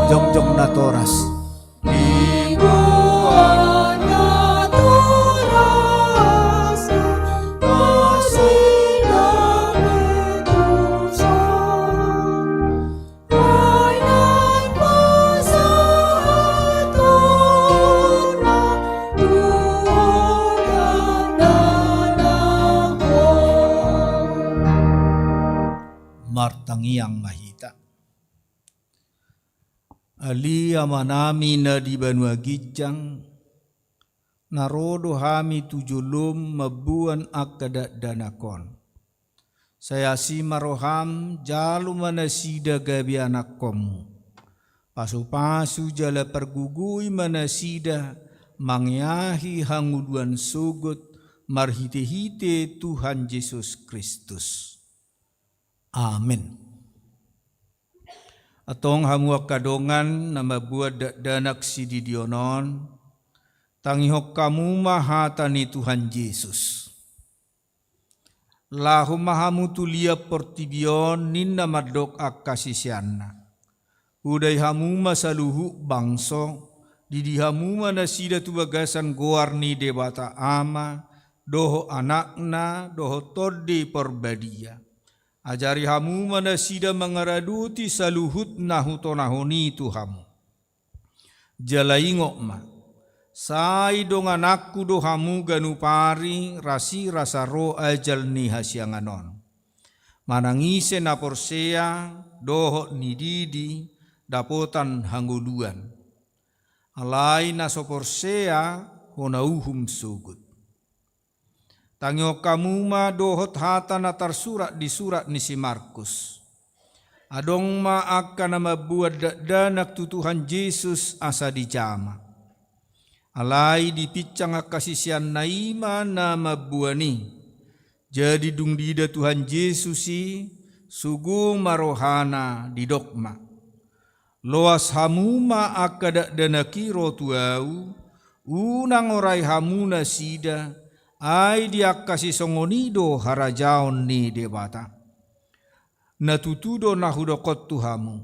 Jongjong natoras. Martangiang mahita. Ali amanami na di Banua Gijang, narodo hami tujulum mabuan akada danakon. Saya si maroham jalu manasida gabi anak komu. Pasu-pasu jala pergugui manasida mangyahi hanguduan sugut marhite-hite Tuhan Yesus Kristus. Amin. Atong hamuak kadongan nama buat danak si didionon, tangihok kamu mahatani Tuhan Yesus. Lahu mahamu tulia portibion ninna madok akasisianna. Uday hamu masaluhu bangso, didi hamu manasida tu bagasan goarni debata ama, doho anakna, doho todde porbadia. Ajari hamu manasida mangaraduti saluhut nahutonahoni tuhamu. Jalaingok ma, sai dong anakku do hamu ganupari rasi rasa ro ajal ni hasyanganon. Manangise na porsea doho ni didi dapotan hanguluan. Alai na soporsea honauhum sugut. Tangyo kamu ma dohot hata na tersurat di surat ni si Markus. Adong ma akan nama buat danak tu Tuhan Yesus asa dijama. Alai dipicang akasisian naima nama buani. Jadi dung dida Tuhan Yesusi sugu marohana di dokma. Loas hamuma akada danakiro tuau unang orai hamuna sida. Ai dia kasih songonido harajaon ni debata. Natutudo nahudokot tuhamu.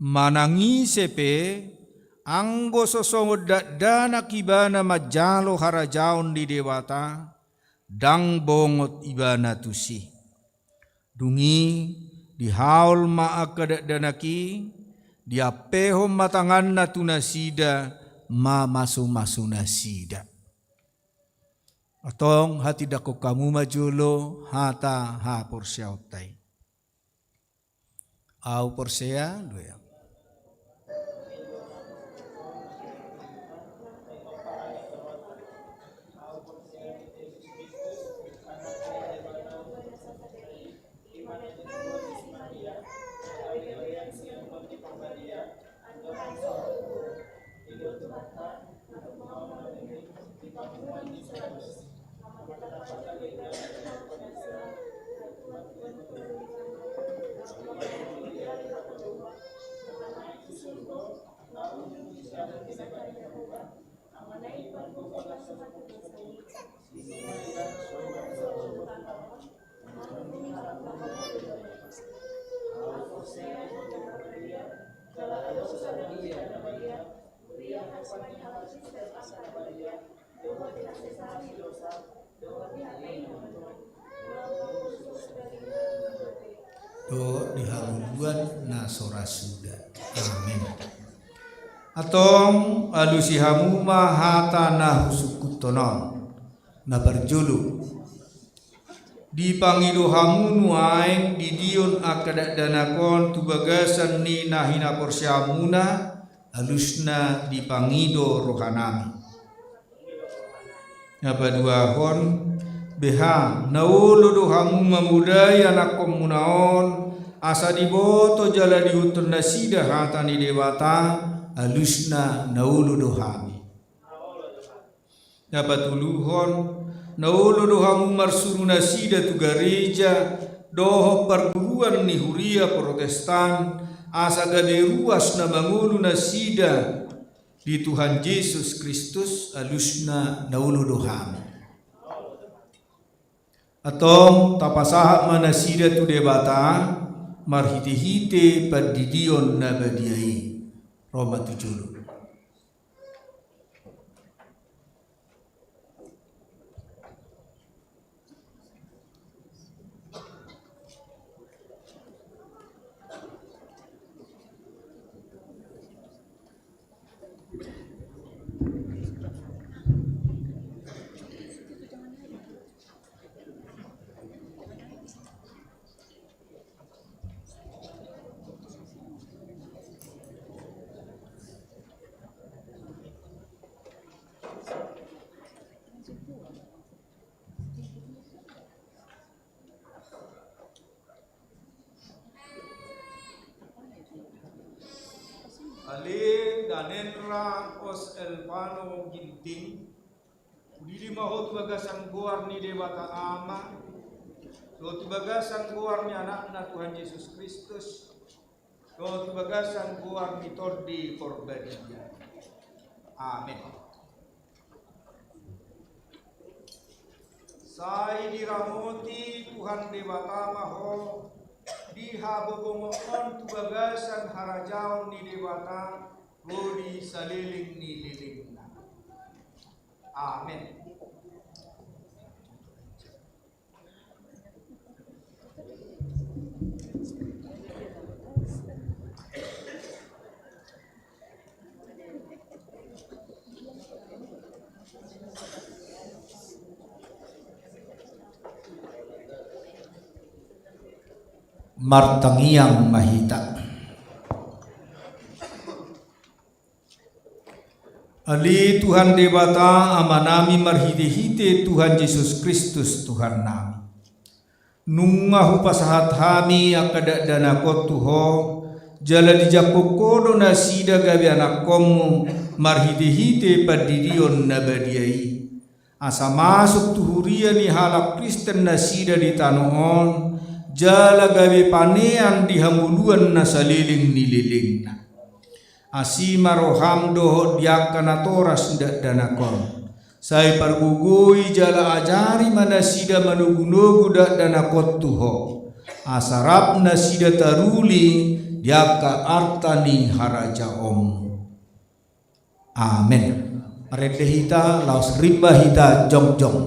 Manangi sepe anggo sosongo dana kibana majalo harajaon di debata. Dang bongot ibana tusi. Dungi dihaul maakada danaki. Dia peho matangan natuna sida ma masu nasida. Atong hati dako kamu majulo hata ha porsea otai. Au porsea doya. Do diharuan nasora sudah. Amin. Atong alusi hamuma hata nahusukutonon na berjulu di pangido hamunu aeng di dion akadak danakon tu bagasan ni nahina porsyamuna alusna di pangido rohanami. Apa dua hon beha naulu dohamu memudai anak komunaon asa diboto jala diutun nasida hatani dewata alusna naulu dohami. Dapat tuluhon naulu dohamu marsuru nasida tu gereja doho perguruan ni huria Protestan asa gade ruas na mangulu nasida di Tuhan Yesus Kristus alusna naulu dohami. Atong tapasaha manasida tu debata marhite-hite padidion na badiai. Roma 7. Ale danenra os elpano ginting udili mahot bagasan goar ni dewata ama do bagasan goar ni anakna Tuhan Yesus Kristus do bagasan goar ni tordi korbadia. Amin. Sai dirahmati Tuhan dewata maho dihabobongon tu bagasan harajaon ni dewata rodi saliling ni lilingna. Amin. Martangiang mahita. Ali Tuhan dewata amanami marhite-hite Tuhan Yesus Kristus Tuhan nami. Nungahu pasahat hami akadak danakot tuho jala dijakokodo nasida gabi anakomu marhite-hite padidion nabadiai. Asa masuk tuhuria ni halak Kristen nasida di tanoon jala gawe panean di hambuluan na saliling nililing na. Asima roham doho diakana toras ndak danakon. Sai pargugui jala ajari manasida manugunugu dak danakot tuho. Asarap nasida taruli diaka artani haraja om. Amin. Redehita laus rimba hita jong jong.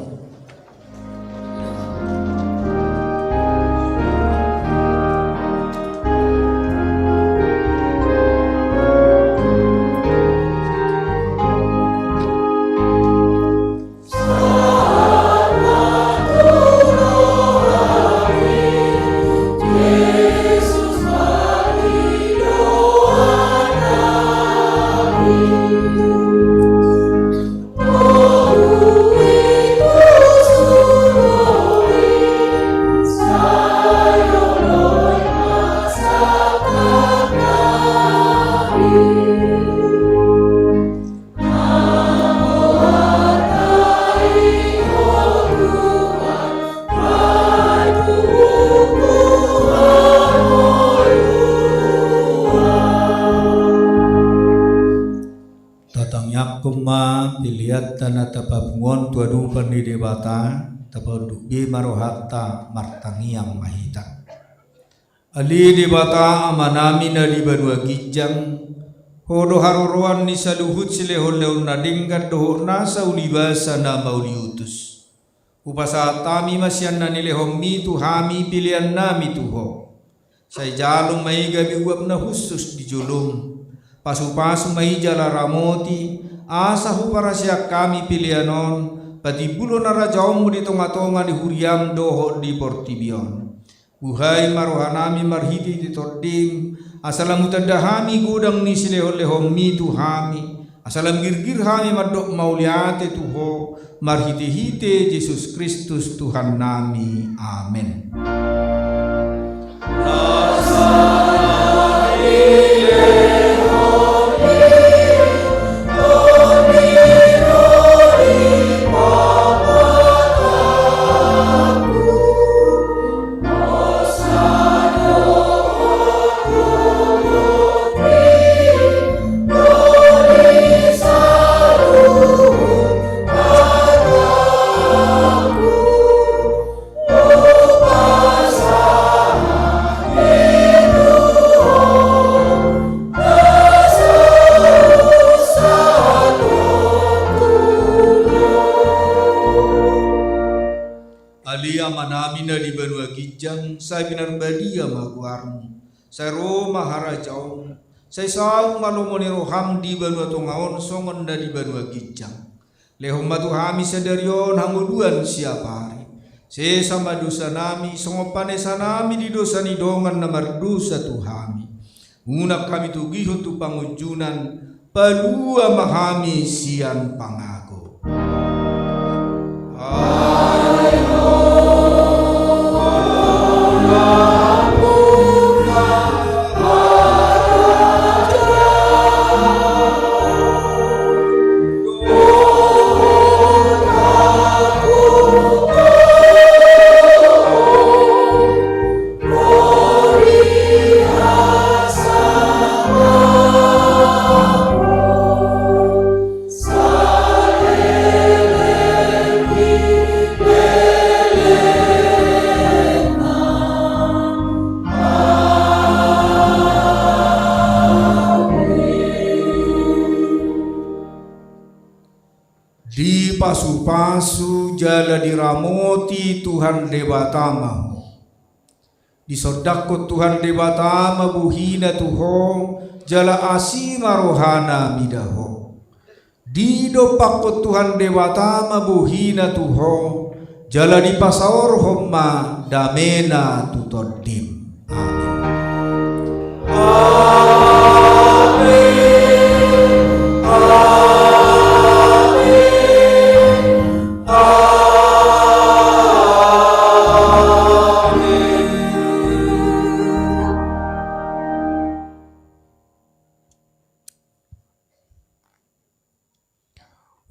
Kuma pilihat tanah tapabungon tuadupan di dewata tapadu bi marohata martangiang mahita. Ali dewata amanami na di badua gijang hodo haroroan ni saluhut silehon leon nadingkat doho nasa ulibasa na mauliutus. Upasa tami masyan na nilehom mi tuhami pilihan nami tuho. Say jalong may gabi uap na husus di julum. Pasu-pasu may jala ramoti asa hu parasya kami pilihanon patibulo na rajaomu di tonga-tonga di huriam doho di portibion. Buhai marohanami marhiti di tordim, asalam utadahami gudang ni sileho-leho mi tuhami, asalam girgir hami madok mauliate tuho, marhite-hite Yesus Kristus Tuhan nami. Amin. Alia manamina di Banua Kijang, saya binar badia maguarmu, saya Roma harajaum, saya saung malomoni roham di Banua Tongaon songon da di Banua Kijang. Lehong matu hami sedarion hanguduan siapa hari. Saya sama dosa nami, songopane sanami di dosa ni dongan namar dosa tuhami. Ngunak kami tugiho tu pangujunan, padua mahami sian pangago. Di pasu-pasu jala diramoti Tuhan debatama, di sodako Tuhan debatama buhina tuho jala asima rohana midaho. Di dopako Tuhan debatama buhina tuho jala di pasaor homma damena tutodim.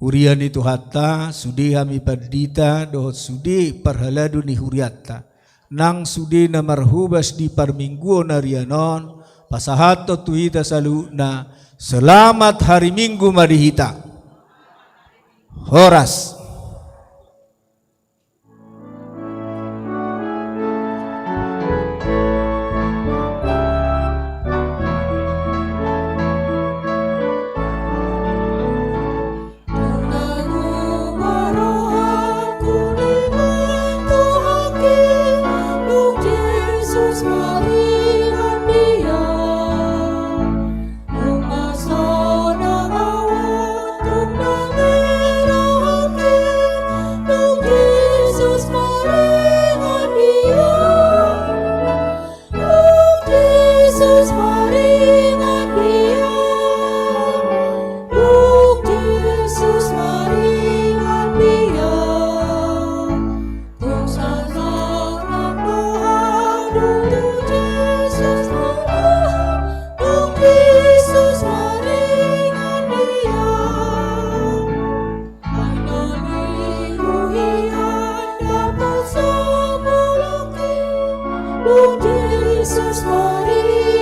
Urian itu hatta sudi hami perdita dohot sudi parhaladu ni huriatta nang sudi na marhubas di parmingguo narianon pasahato tuhita saluna selamat hari Minggu marihita Horas. Yesus, mari